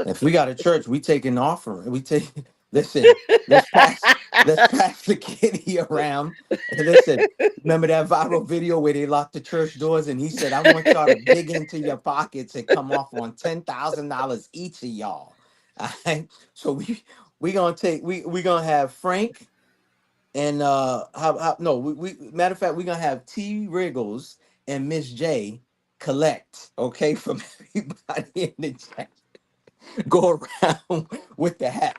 If we got a church, we take an offering. We take. Listen, let's pass. Let's pass the kitty around. And listen, remember that viral video where they locked the church doors, and he said, "I want y'all to dig into your pockets and come off on $10,000 each of y'all." All right. So we gonna take we gonna have Frank and how no we matter of fact we're gonna have T Wriggles and Miss J collect, okay, from everybody in the chat. Go around with the hat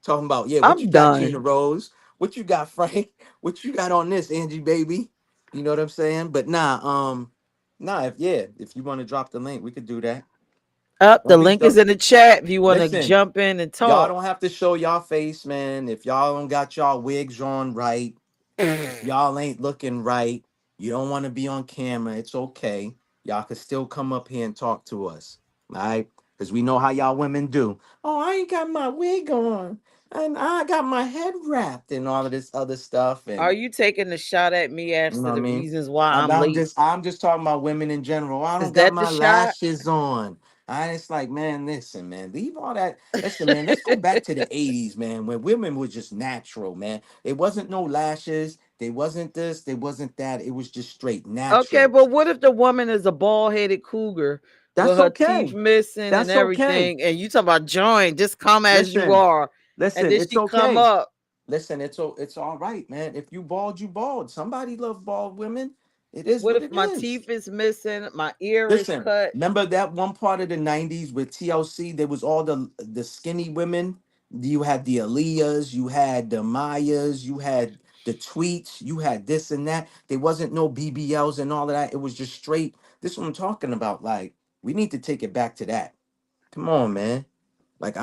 talking about, yeah, what you I'm got, Gina done. Rose? What you got, Frank? What you got on this, Angie baby? You know what I'm saying? But nah, if you want to drop the link, we could do that. Up, the Don't be link is don't in the chat if you want to listen. jump in and Y'all talk. don't have to show y'all face, man. If y'all don't got y'all wigs on right, if y'all ain't looking right, you don't want to be on camera, it's okay. Y'all can still come up here and talk to us. All right? Because we know how y'all women do. Oh, I ain't got my wig on. And I got my head wrapped and all of this other stuff. Are And you taking a shot at me you know after what I the mean? reasons why I'm, I'm I'm late? just I'm just talking about women in general. I Is don't got that the my shot? lashes on. I It's like, man, listen, man, leave all that. Listen, man, let's go back to the 80s, man, when women were just natural, man. It wasn't no lashes. They wasn't this, they wasn't that. It was just straight Okay, natural. but what if the woman is a bald headed cougar with That's her teeth okay. missing and That's okay. everything, and you talk about join, just come as you Listen, are, and listen, then it's she come okay. up. Listen, it's all right, man. If you bald, you bald. Somebody love bald women. It is What what if it my is. teeth is missing, my ear is Listen, cut? remember that one part of the '90s with TLC? There was all the skinny women. You had the Aaliyahs, you had the Mayas, you had the tweets, you had this and that. There wasn't no BBLs and all of that. It was just straight. This is what I'm talking about. Like, we need to take it back to that. Come on, man. Like,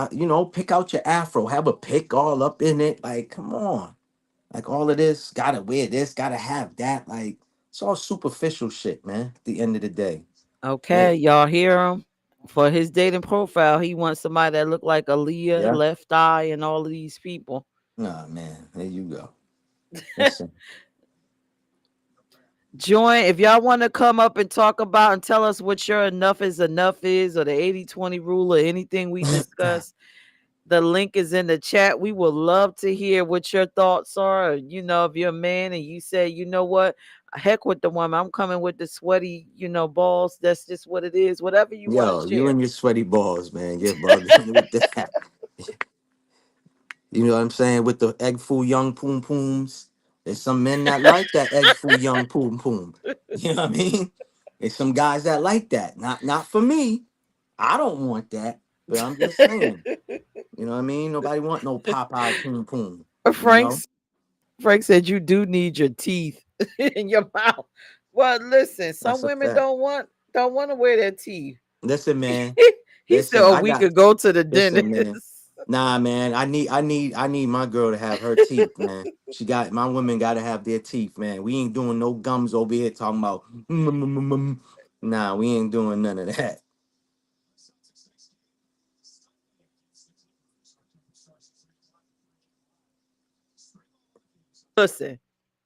pick out your afro, have a pick all up in it. Like, come on. Like, all of this, gotta wear this, gotta have that. Like, it's all superficial shit, man. At the end of the day. Okay, Like, y'all hear him? For his dating profile, he wants somebody that look like Aaliyah, yeah. Left Eye, and all of these people. Nah, man. There you go. Listen. Join if y'all want to come up and talk about and tell us what your enough is, or the 80-20 rule, or anything we discuss. The link is in the chat. We would love to hear what your thoughts are. If you're a man and you say, you know what, heck with the woman, I'm coming with the sweaty, balls. That's just what it is. Whatever you want to Yo, you share. and your sweaty balls, man. You're bugging with that. You know what I'm saying? With the egg foo young poom pooms. There's some men that like that egg foo young poom poom. You know what I mean? There's some guys that like that. Not for me. I don't want that. But I'm just saying. You know what I mean? Nobody want no Popeye poom poom. You Frank know? Frank said you do need your teeth in your mouth. Well, listen, some That's a women fact. don't want to wear their teeth. Listen, man. He said, Listen, "Oh, I we got could go to the listen, man. dentist." Nah, man. I need my girl to have her teeth, man. My women gotta have their teeth, man. We ain't doing no gums over here talking about nah, we ain't doing none of that. Listen,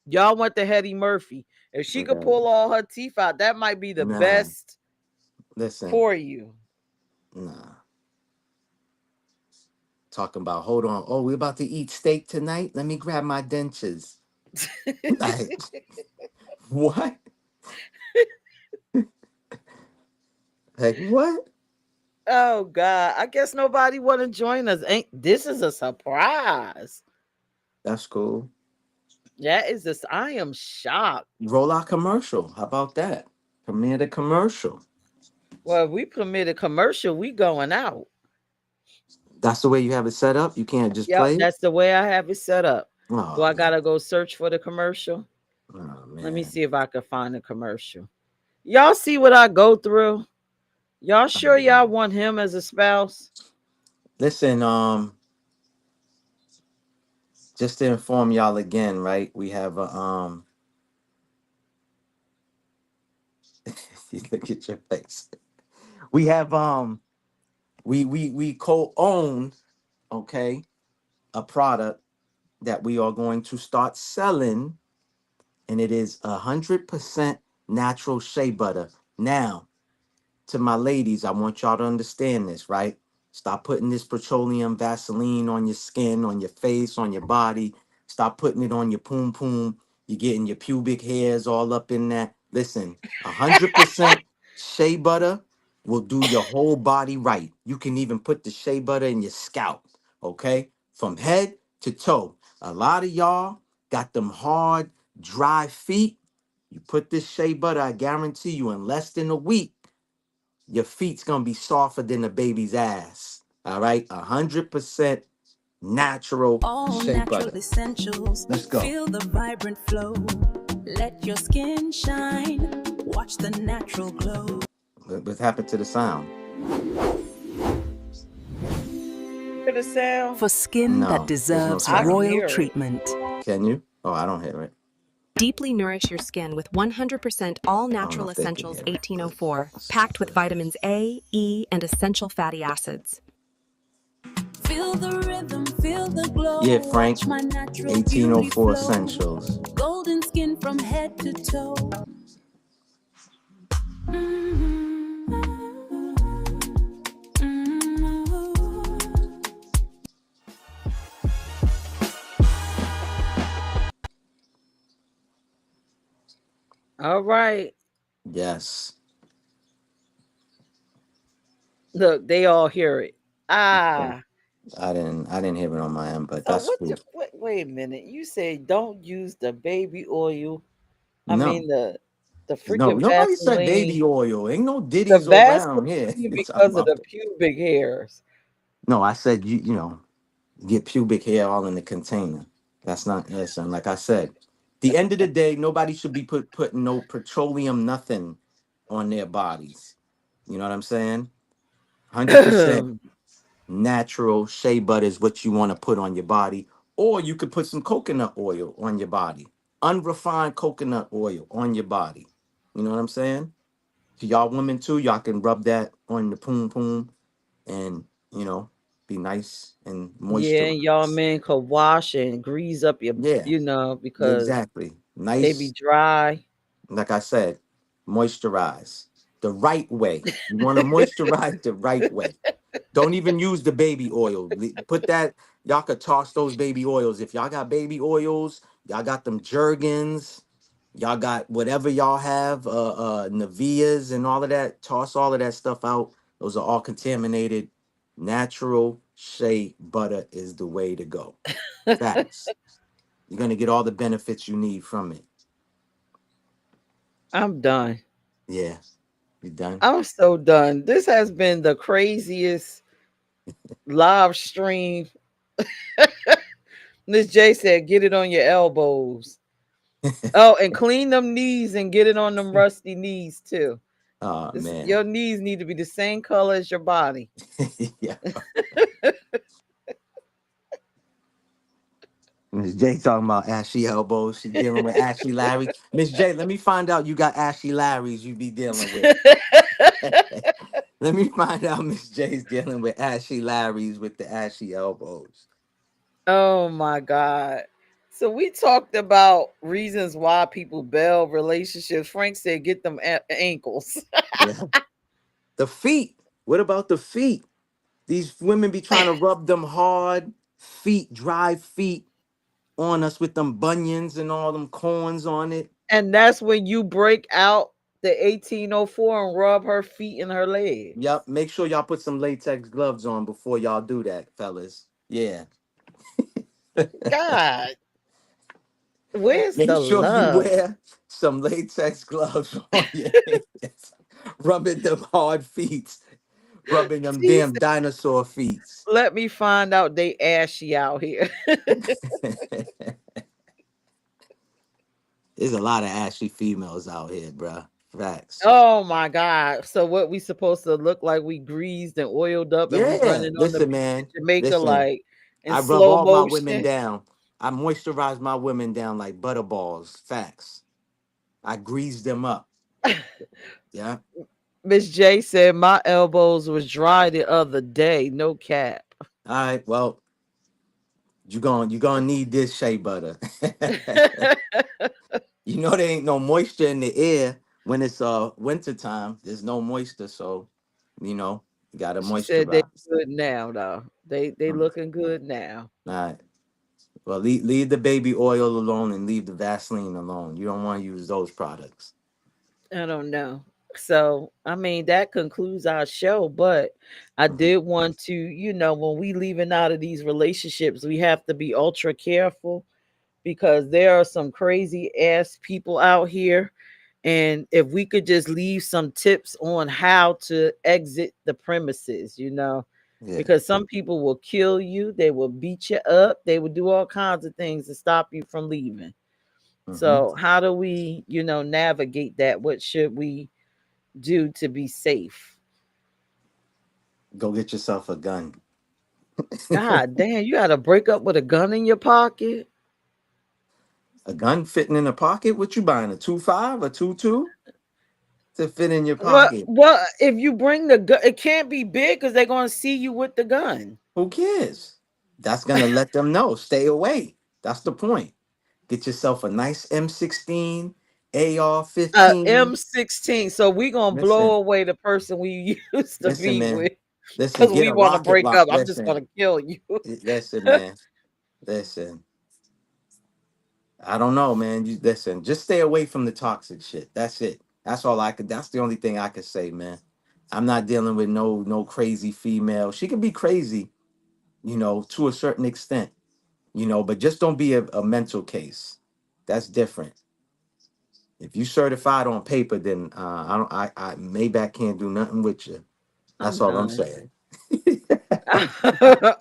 y'all want the Hetty Murphy. If she could Okay. pull all her teeth out, that might be the Nah, best listen, for you. nah. Talking about hold on. Oh, we about to eat steak tonight? Let me grab my dentures. Like, what? Like what? Oh God, I guess nobody want to join us. Ain't this is a surprise? That's cool. That is this. I am shocked. Roll our commercial. How about that? Premiere the commercial. Well, if we permit a commercial, we going out. That's the way you have it set up. You can't just Yep, play it. that's the way I have it set up. Do Oh I man. gotta go search for the commercial? Oh Let me man. see if I can find a commercial. Y'all see what I go through? Y'all sure y'all want him as a spouse? Listen, just to inform y'all again, right? We have a you look at your face. We have we co-own, okay, a product that we are going to start selling, and it is 100% natural shea butter. Now, to my ladies, I want y'all to understand this, right? Stop putting this petroleum Vaseline on your skin, on your face, on your body. Stop putting it on your poom poom. You're getting your pubic hairs all up in that. Listen, 100% shea butter will do your whole body right. You can even put the shea butter in your scalp, okay? From head to toe. A lot of y'all got them hard, dry feet. You put this shea butter, I guarantee you, in less than a week, your feet's gonna be softer than a baby's ass. All right, 100% natural All shea natural butter. essentials. Let's go. Feel the vibrant flow. Let your skin shine. Watch the natural glow. What happened to the sound? Hear the sound? For skin that No, there's no deserves I can sound. royal hear it. treatment. Can you? Oh, I don't hear it. Deeply nourish your skin with 100% all I don't know natural if they can essentials hear it. But 1804, packed with vitamins A, E, and essential fatty acids. Feel the rhythm, feel the glow. yeah, Frank, Watch my natural beauty 1804 flow. essentials. Golden skin from head to toe. All right. Yes. Look, they all hear it. Okay. Ah, I didn't hear it on my end, but So that's what? cool. Wait a minute. You say don't use the baby oil. I No, mean the no, freaking nobody said Vaseline. baby oil. Ain't no The ditties around here. Vaseline You talking because of about? the pubic hairs. No, I said get pubic hair all in the container. That's not listen. Like I said, the end of the day, nobody should be putting no petroleum nothing on their bodies. You know what I'm saying? 100% natural shea butter is what you want to put on your body, or you could put some coconut oil on your body, unrefined coconut oil on your body. You know what I'm saying? For y'all women too, y'all can rub that on the poom poom and be nice and Yeah, and y'all moisturized. men could wash and grease up your, Yeah, because exactly. they be Nice, dry. like I said, moisturize the right way. You want to moisturize the right way. Don't even use the baby oil. Put that, y'all could toss those baby oils. If y'all got baby oils, y'all got them Jergens, y'all got whatever y'all have, Niveas and all of that. Toss all of that stuff out. Those are all contaminated. Natural shea butter is the way to go. Facts. You're gonna get all the benefits you need from it. I'm done. Yeah, you done? I'm so done. This has been the craziest live stream. Miss J said, get it on your elbows. Oh, and clean them knees and get it on them rusty knees too. Oh man. Your knees need to be the same color as your body. Yeah. Miss J talking about ashy elbows. She dealing with Ashley Larry. Miss J, let me find out you got Ashley Larry's you be dealing with. Let me find out Miss J's dealing with Ashley Larry's with the ashy elbows. Oh my God. So we talked about reasons why people bail relationships. Frank said, get them ankles. Yeah. The feet. What about the feet? These women be trying to rub them hard feet, dry feet on us with them bunions and all them corns on it. And that's when you break out the 1804 and rub her feet and her legs. Yep. Make sure y'all put some latex gloves on before y'all do that, fellas. Yeah. God, where's Make the sure you love? wear some latex gloves on your hands, rubbing them hard feet, rubbing them She damn said, dinosaur feet. let me find out they ashy out here. There's a lot of ashy females out here, bruh. Facts. Oh my God. So what we supposed to look like we greased and oiled up and we Yeah. running on the Listen, beach man. in Jamaica Listen. like in I rub slow all my women motion. down. I moisturize my women down like butter balls. Facts. I grease them up. Yeah. Miss J said my elbows was dry the other day. No cap. All right. Well, you gonna need this shea butter. You know there ain't no moisture in the air when it's winter time. There's no moisture, so you gotta She said they moisturize. good now though. They Mm. looking good now. All right. Well, leave the baby oil alone and leave the Vaseline alone. You don't want to use those products. I don't know. So, I mean, that concludes our show, but I Mhm. did want to, when we leaving out of these relationships, we have to be ultra careful because there are some crazy ass people out here. And if we could just leave some tips on how to exit the premises, Yeah. because some people will kill you, they will beat you up, they will do all kinds of things to stop you from leaving. Hmm. So, how do we, navigate that? What should we do to be safe? Go get yourself a gun. God damn, you got to break up with a gun in your pocket. A gun fitting in a pocket? What you buying? A 2.5, a 2.2 to fit in your What? pocket? Well, if you bring the gun, it can't be big because they're gonna see you with the gun. Who cares? That's gonna let them know. Stay away. That's the point. Get yourself a nice M16, AR-15. M16. So we gonna blow Listen, away the person we used to listen, be man. with Listen, because get we a want to rocket break launch. up. I'm just Listen, gonna kill you. listen, man. Listen. I don't know, man. You listen. Just stay away from the toxic shit. That's it. That's all I could. That's the only thing I could say, man. I'm not dealing with no crazy female. She can be crazy, to a certain extent, but just don't be a mental case. That's different. If you certified on paper, then I don't. I Maybach can't do nothing with you. That's I'm all I'm done. saying.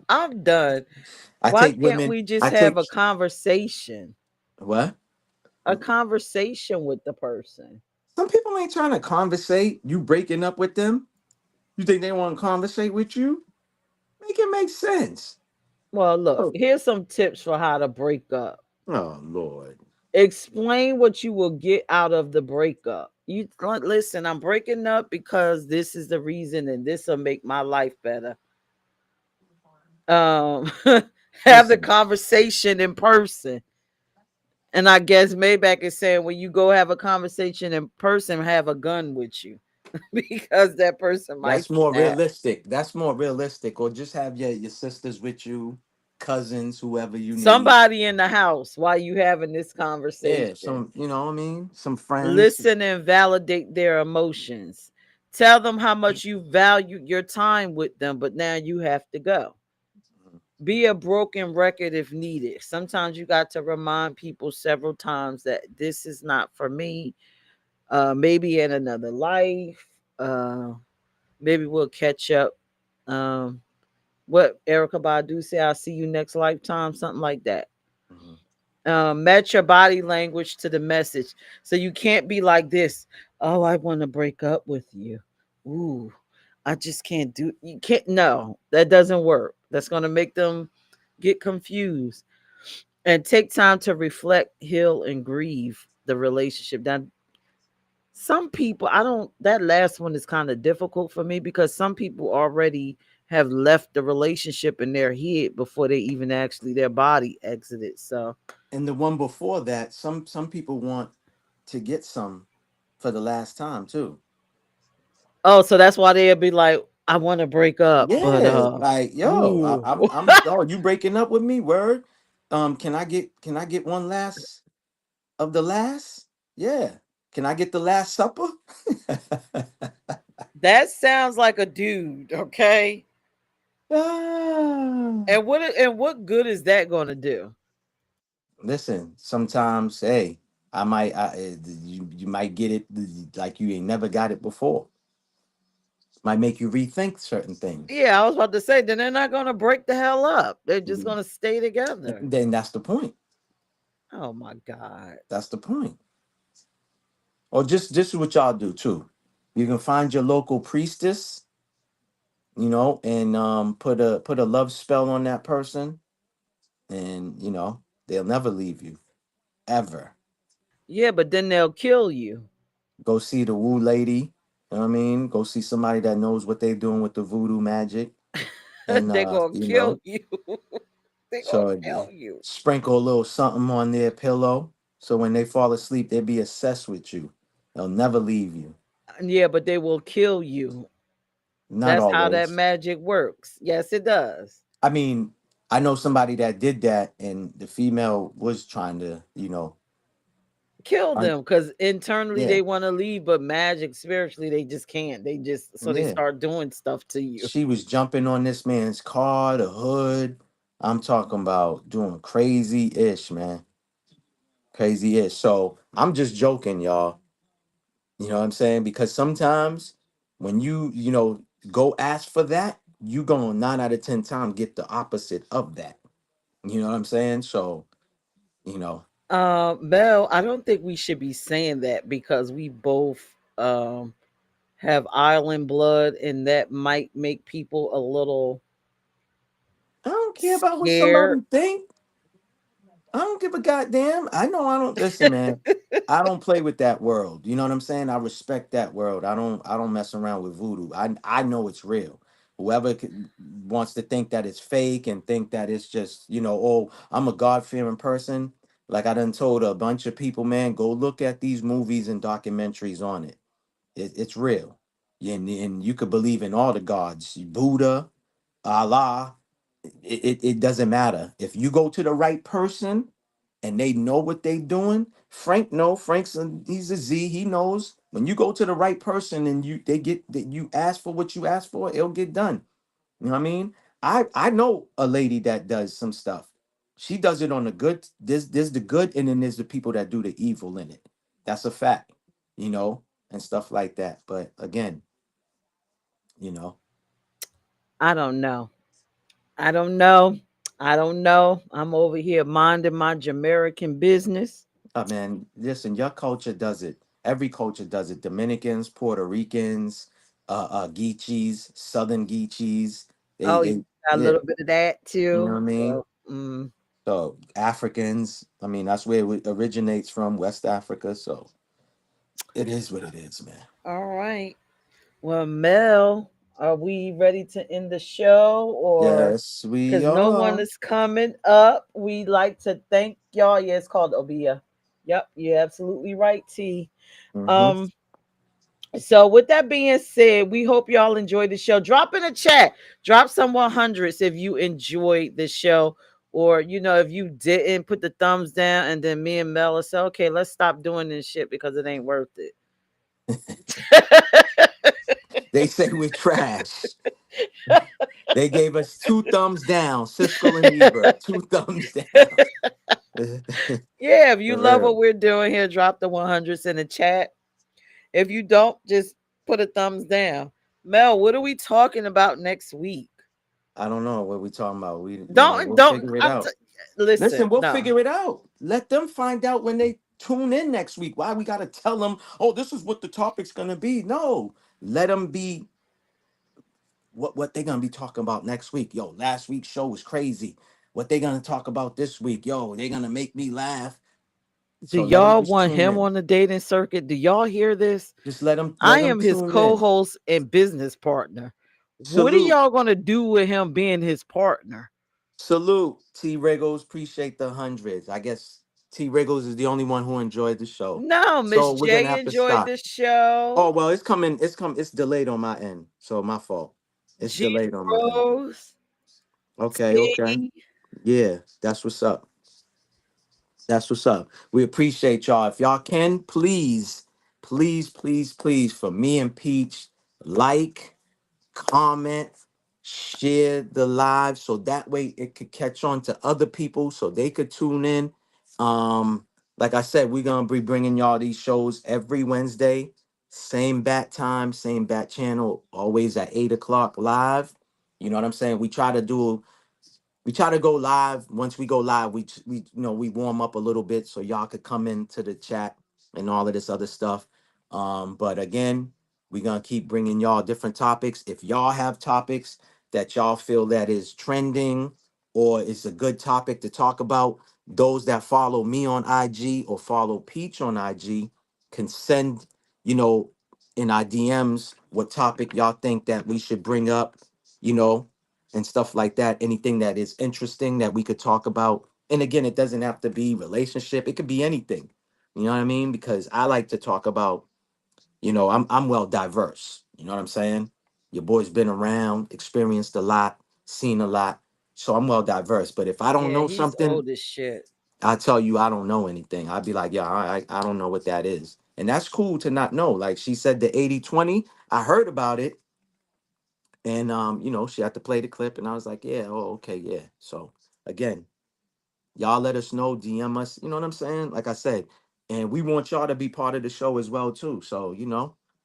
I'm done. I Why take can't women. we just I have take a conversation? what? A conversation with the person. Some people ain't trying to conversate. You breaking up with them? You think they want to conversate with you? Make it make sense. Well, look, Oh, here's some tips for how to break up. oh Lord. Explain what you will get out of the breakup. You listen, I'm breaking up because this is the reason and this will make my life better. Um have the Listen, conversation in person. And I guess Maybach is saying when you go have a conversation in person, have a gun with you because that person might that's more snap. realistic. That's more realistic. Or just have your sisters with you, cousins, whoever you need. Somebody in the house while you having this Yeah, conversation. some, what I mean, some friends. Listen and validate their emotions. Tell them how much you value your time with them, but now you have to go. Be a broken record if needed. Sometimes you got to remind people several times that this is not for me. Maybe in another life. Maybe we'll catch up. Um, what Erica Badu say? I'll see you next lifetime. Something like that. Mhm. Match your body language to the message. So you can't be like this. Oh, I want to break up with you. Ooh, I just can't do. You can't. No, that doesn't work. That's gonna make them get confused. And take time to reflect, heal, and grieve the relationship. Now, some people, I don't. That last one is kind of difficult for me because some people already have left the relationship in their head before they even actually their body exited. So And the one before that, some people want to get some for the last time too. oh, so that's why they'll be like, I want to break up, but Yeah, like yo, ooh. I'm oh, you breaking up with me? Word. Can I get one last of the last? Yeah. Can I get the last supper? That sounds like a dude, okay? Ah. And what good is that gonna do? Listen, sometimes, hey, you might get it like you ain't never got it before. Might make you rethink certain things. Yeah, I was about to say, then they're not gonna break the hell up. They're just Mhm. gonna stay together. Then that's the point. Oh my God. That's the point. Or just this is what y'all do too. You can find your local priestess, and put a love spell on that person, and they'll never leave you ever. Yeah, but then they'll kill you. Go see the woo lady. You know what I mean? Go see somebody that knows what they're doing with the voodoo magic, and They're gonna kill you. They're gonna so kill you. sprinkle a little something on their pillow, so when they fall asleep, they'll be obsessed with you. They'll never leave you. Yeah, but they will kill you. Not That's how that always. magic works. Yes, it does. I mean, I know somebody that did that, and the female was trying to, Kill un- them because internally yeah, they want to leave, but magic spiritually they just can't. They just so they yeah. start doing stuff to you. She was jumping on this man's car, the hood. I'm talking about doing crazy ish, man. Crazy ish. So I'm just joking, y'all. You know what I'm saying? Because sometimes when go ask for that, you gonna 9 out of 10 times get the opposite of that. You know what I'm saying? So, you know, Mel, I don't think we should be saying that because we both have island blood, and that might make people a little I don't care about what scared. somebody think. I don't give a goddamn. I know I don't listen, man. I don't play with that world. You know what I'm saying? I respect that world. I don't mess around with voodoo. I know it's real. Whoever wants to think that it's fake and think that it's just, oh, I'm a God-fearing person. Like I done told a bunch of people, man, go look at these movies and documentaries on it. It's real. And you could believe in all the gods, Buddha, Allah. It doesn't matter. If you go to the right person and they know what they doing. He's a Z. He knows when you go to the right person and you ask for what you ask for, it'll get done. You know what I mean? I know a lady that does some stuff. She does it on the good. There's the good, and then there's the people that do the evil in it. That's a fact, you know, and stuff like that. But again, you know, I don't know. I don't know. I don't know. I'm over here minding my Jamaican business. man, listen, your culture does it. Every culture does it. Dominicans, Puerto Ricans, Geechees, Southern Geechees. Oh, you They, got a yeah, little bit of that you know too. what I mean. So, So Africans, I mean, that's where it originates from, West Africa. So it is what it is, man. all right. Well, Mel, are we ready to end the show or Yes, we because no one are. is coming up? We like to thank y'all. Yeah, it's called Obia. Yep, you're absolutely right, T. Hmm. Um, so with that being said, we hope y'all enjoyed the show. Drop in a chat, drop some 100s if you enjoyed the show. Or if you didn't, put the thumbs down, and then me and Mel will say, okay, let's stop doing this shit because it ain't worth it. They say we're trash. They gave us two thumbs down, Siskel and Ebert, two thumbs down. Yeah, if you For love what real. we're doing here, drop the 100s in the chat. If you don't, just put a thumbs down. Mel, what are we talking about next week? I don't know what we talking about. Don't We'll don't figure it I'm out. listen, Listen, we'll no. figure it out. Let them find out when they tune in next week. Why we gotta tell them, oh, this is what the topic's gonna be? No, let them be what they're gonna be talking about next week. Yo, last week's show was crazy. What they gonna talk about this week? Yo, they're gonna make me laugh. Do So let them y'all just want tune him in. on the dating circuit? Do y'all hear this? Just let them I let them am his tune in. co-host and business partner. What are Salute. y'all gonna do with him being his partner? Salute, T Riggles. Appreciate the hundreds. I guess T Riggles is the only one who enjoyed the show. No, So Miss we're gonna J have to enjoyed stop. the show. Oh well, it's coming. It's delayed on my end. So my fault. It's G delayed on my end. Rose, Okay, okay. T. Yeah, that's what's up. That's what's up. We appreciate y'all. If y'all can, please, please, please, please, for me and Peach, like, comment, share the live so that way it could catch on to other people so they could tune in. Like I said, we're gonna be bringing y'all these shows every Wednesday, same bat time, same bat channel, always at 8 o'clock live. You know what I'm saying? We try to go live. Once we go live, we warm up a little bit so y'all could come into the chat and all of this other stuff. But again, we're gonna keep bringing y'all different topics. If y'all have topics that y'all feel that is trending or is a good topic to talk about, those that follow me on IG or follow Peach on IG can send, you know, in our DMs what topic y'all think that we should bring up, you know, and stuff like that. Anything that is interesting that we could talk about. And again, it doesn't have to be relationship. It could be anything. You know what I mean? Because I like to talk about, I'm well diverse. You know what I'm saying? Your boy's been around, experienced a lot, seen a lot. So I'm well diverse. But if I don't Yeah, know he's something, old as shit. I tell you I don't know anything. I'd be like, yeah, I don't know what that is. And that's cool to not know. Like she said the 80/20. I heard about it, and she had to play the clip, and I was like, yeah, oh, okay, yeah. So again, y'all let us know, DM us, you know what I'm saying? Like I said, and we want y'all to be part of the show as well too. So,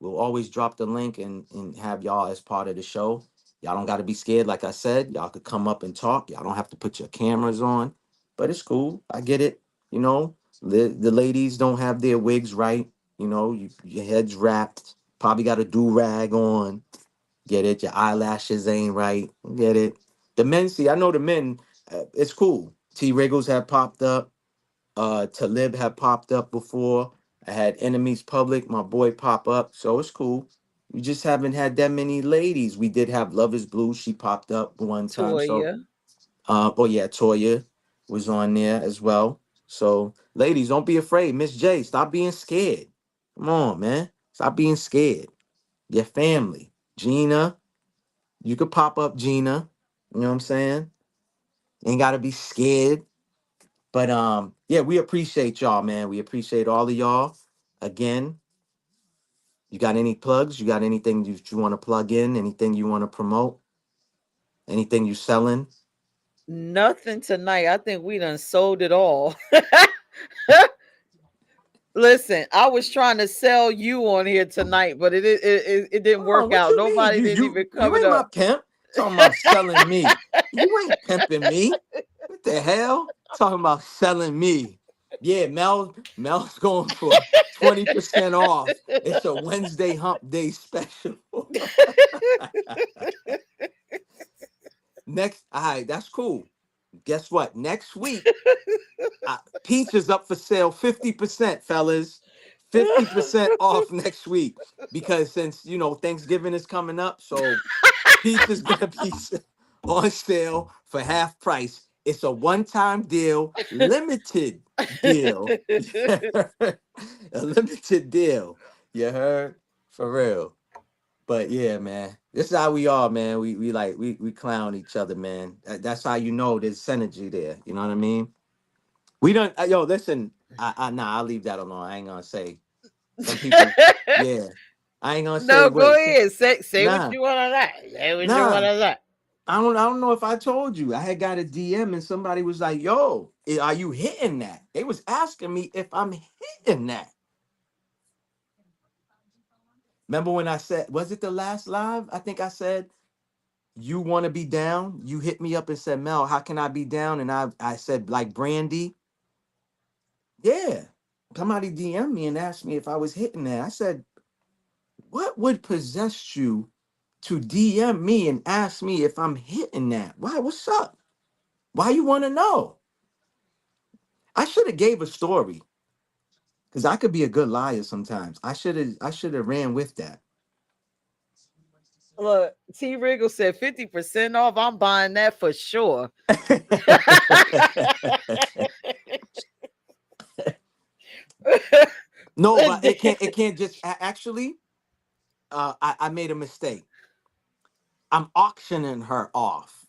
we'll always drop the link and have y'all as part of the show. Y'all don't got to be scared. Like I said, y'all could come up and talk. Y'all don't have to put your cameras on, but it's cool. I get it. You know, the ladies don't have their wigs right. Your head's wrapped. Probably got a do rag on. Get it? Your eyelashes ain't right. Get it? The men, see, I know the men, it's cool. T Riggles had popped up. Talib had popped up before. I had Enemies Public, my boy, pop up. So it's cool. We just haven't had that many ladies. We did have Love is Blue. She popped up one time. So, Toya. oh yeah, Toya was on there as well. So, ladies, don't be afraid. Miss J, stop being scared. Come on, man. Stop being scared. Your family. Gina, you could pop up, Gina. You know what I'm saying? Ain't gotta be scared. But yeah, we appreciate y'all, man. We appreciate all of y'all. Again, you got any plugs? You got anything you want to plug in? Anything you want to promote? Anything you selling? Nothing tonight. I think we done sold it all. Listen, I was trying to sell you on here tonight, but it didn't Oh, work what out. you mean? Nobody You didn't you even you cover it ain't my up. pimp. Talking about selling me. You ain't pimping me. What the hell? Talking about selling me. Yeah, Mel's going for 20% off. It's a Wednesday hump day special. Next, all right, that's cool. Guess what? Next week, peach is up for sale 50%, fellas. 50% off next week. Because since Thanksgiving is coming up, so peach is gonna be on sale for half price. It's a one-time deal, limited deal. A limited deal. You heard? For real. But yeah, man. This is how we are, man. We clown each other, man. That's how you know there's synergy there. You know what I mean? We don't yo, listen, nah, I'll leave that alone. I ain't gonna say some people, yeah. I ain't gonna say No, go what ahead. Say what nah, you want to say. Say what you want nah. to say. I don't know if I told you. I had got a DM and somebody was like, "Yo, are you hitting that?" They was asking me if I'm hitting that. Remember when I said, was it the last live? I think I said, "You want to be down?" You hit me up and said, "Mel, how can I be down?" And I said, like Brandy, yeah. Somebody DM me and asked me if I was hitting that. I said, "What would possess you to DM me and ask me if I'm hitting that? Why? What's up? Why you want to know?" I should have gave a story because I could be a good liar sometimes. I should have ran with that. Look, T. Riggle said 50% off. I'm buying that for sure. No, but it can't just actually. I made a mistake. I'm auctioning her off.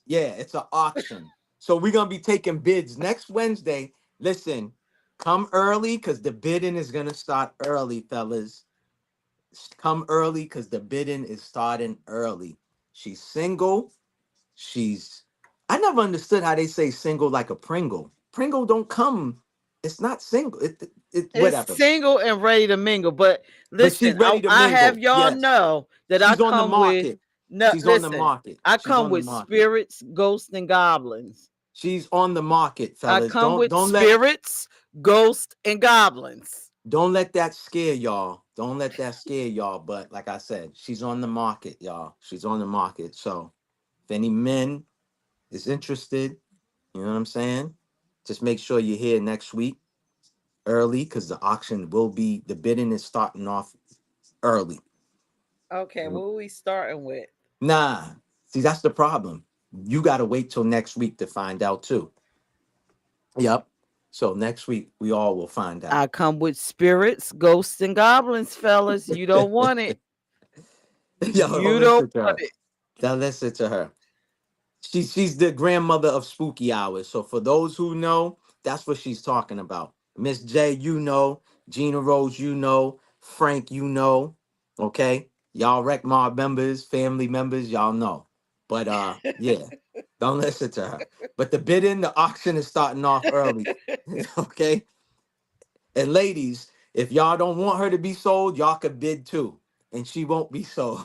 Yeah, it's an auction. So we're gonna be taking bids next Wednesday. Listen, come early because the bidding is gonna start early, fellas. Come early because the bidding is starting early. She's single. She's I never understood how they say single like a Pringle. Pringle don't come. It's not single. It It's whatever. single and ready to mingle. But But she's listen, I, ready to I have mingle. y'all Yes. know that I She's on the come with market. no She's on the listen, market. I She's come on the with market. spirits, ghosts, and goblins. She's on the market, I fellas. come Don't with don't let spirits, ghosts, and goblins. don't let that scare y'all. Don't let that scare y'all. But like I said, she's on the market, y'all. She's on the market. So if any men is interested, you know what I'm saying? Just make sure you're here next week early because the bidding is starting off early. Okay, what are we starting with? Nah, see, that's the problem. You got to wait till next week to find out too. Yep. So next week we all will find I out. come with spirits, ghosts, and goblins, fellas. You don't want it. Y'all don't You don't listen to want her. it. Don't listen to her. She's the grandmother of spooky hours. So for those who know, that's what she's talking about. Miss J, you know, Gina Rose, you know, Frank, you know. Okay. Y'all rec mob members, family members, y'all know. But yeah, don't listen to her. But the auction is starting off early. Okay. And ladies, if y'all don't want her to be sold, y'all could bid too. And she won't be sold.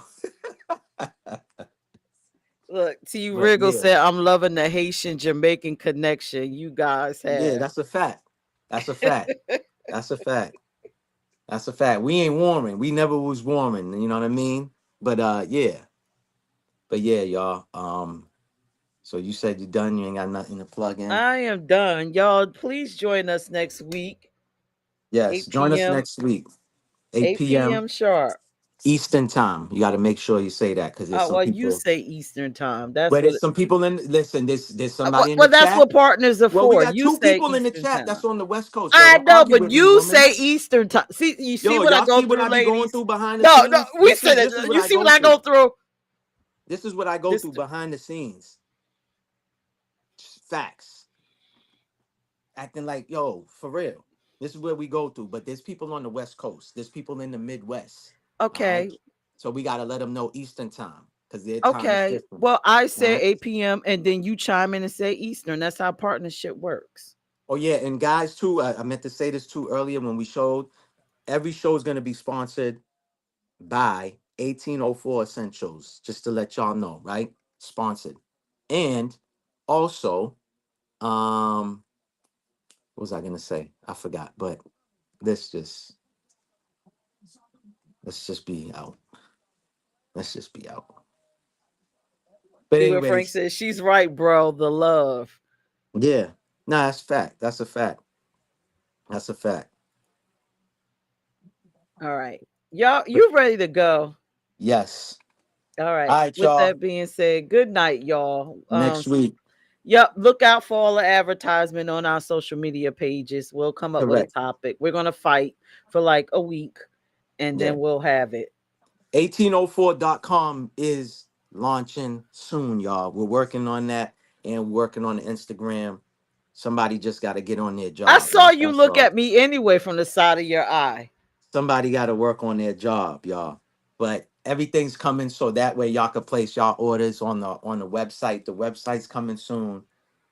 Look, T. But Riggle yeah. said, I'm loving the Haitian Jamaican connection you guys Yeah, have. that's a fact. That's a fact. That's a fact. That's a fact. We ain't warming. We never was warming. You know what I mean? But yeah. But yeah, y'all. So you said you're done. You ain't got nothing to plug in. I am done. Y'all, please join us next week, Yes. 8 Join us p.m. next week, 8 8 p.m. p.m. sharp. Eastern time. You got to make sure you say that because there's some Well, you people. say Eastern time. That's But what. there's some people in. Listen, there's Well, somebody in the well, that's chat. what partners are Well, we for. got You two say people in the Eastern chat time. that's on the West Coast. Yo, I don't know, argue but with me, you woman. say Eastern time. See, you see Yo, what I y'all go see what through, I be going ladies? through behind the No, no, scenes? we This said is it. this is what You I see what go I go through. through? This is what I go This through behind the scenes. Facts. Acting like, yo, for real. This is where we go through. But there's people on the West Coast. There's people in the Midwest. All right. okay. So we gotta let them know Eastern time. because their time is Okay. different. Well, I All say right. 8 p.m. and then you chime in and say Eastern. That's how partnership works. Oh yeah, and guys too. I meant to say this too earlier when we showed. Every show is going to be sponsored by 1804 Essentials. Just to let y'all know, right? Sponsored, and also, what was I going to say? I forgot. But let's just let's just be out. Let's just be out. But See what Frank anyways, says? She's right, bro. The love. yeah. Nah, that's fact. That's a fact. That's a fact. All right. Y'all, But you ready to go? yes. All right. All right, With y'all. that being said, good night, y'all. Next week. Yep. Look out for all the advertisement on our social media pages. We'll come up with a Correct. topic. We're gonna fight for like a week, and Yeah. then we'll have it. 1804.com is launching soon, y'all. We're working on that and working on the Instagram. Somebody just got to get on their I job. saw you That's look all. at me anyway from the side of your eye. Somebody got to work on their job, y'all. But everything's coming so that way y'all can place y'all orders on the website. The website's coming soon.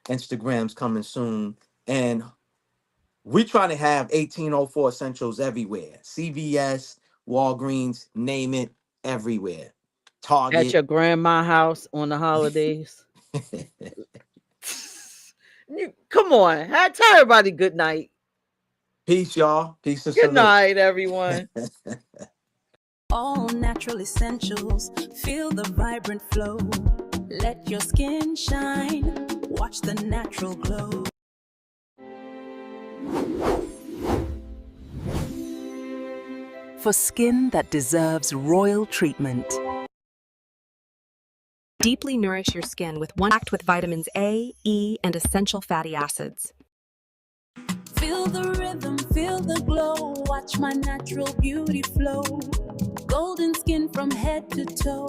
Instagram's coming soon. And we trying to have 1804 Essentials everywhere. CVS, Walgreens, name it, everywhere. At Target. your grandma house on the holidays. Come on. Tell everybody good night. Peace, y'all. Peace and Good salute. night, everyone. All natural essentials. Feel the vibrant flow. Let your skin shine. Watch the natural glow. For skin that deserves royal treatment. Deeply nourish your skin with one packed with vitamins A, E, and essential fatty acids. Feel the rhythm, feel the glow. Watch my natural beauty flow. Golden skin from head to toe.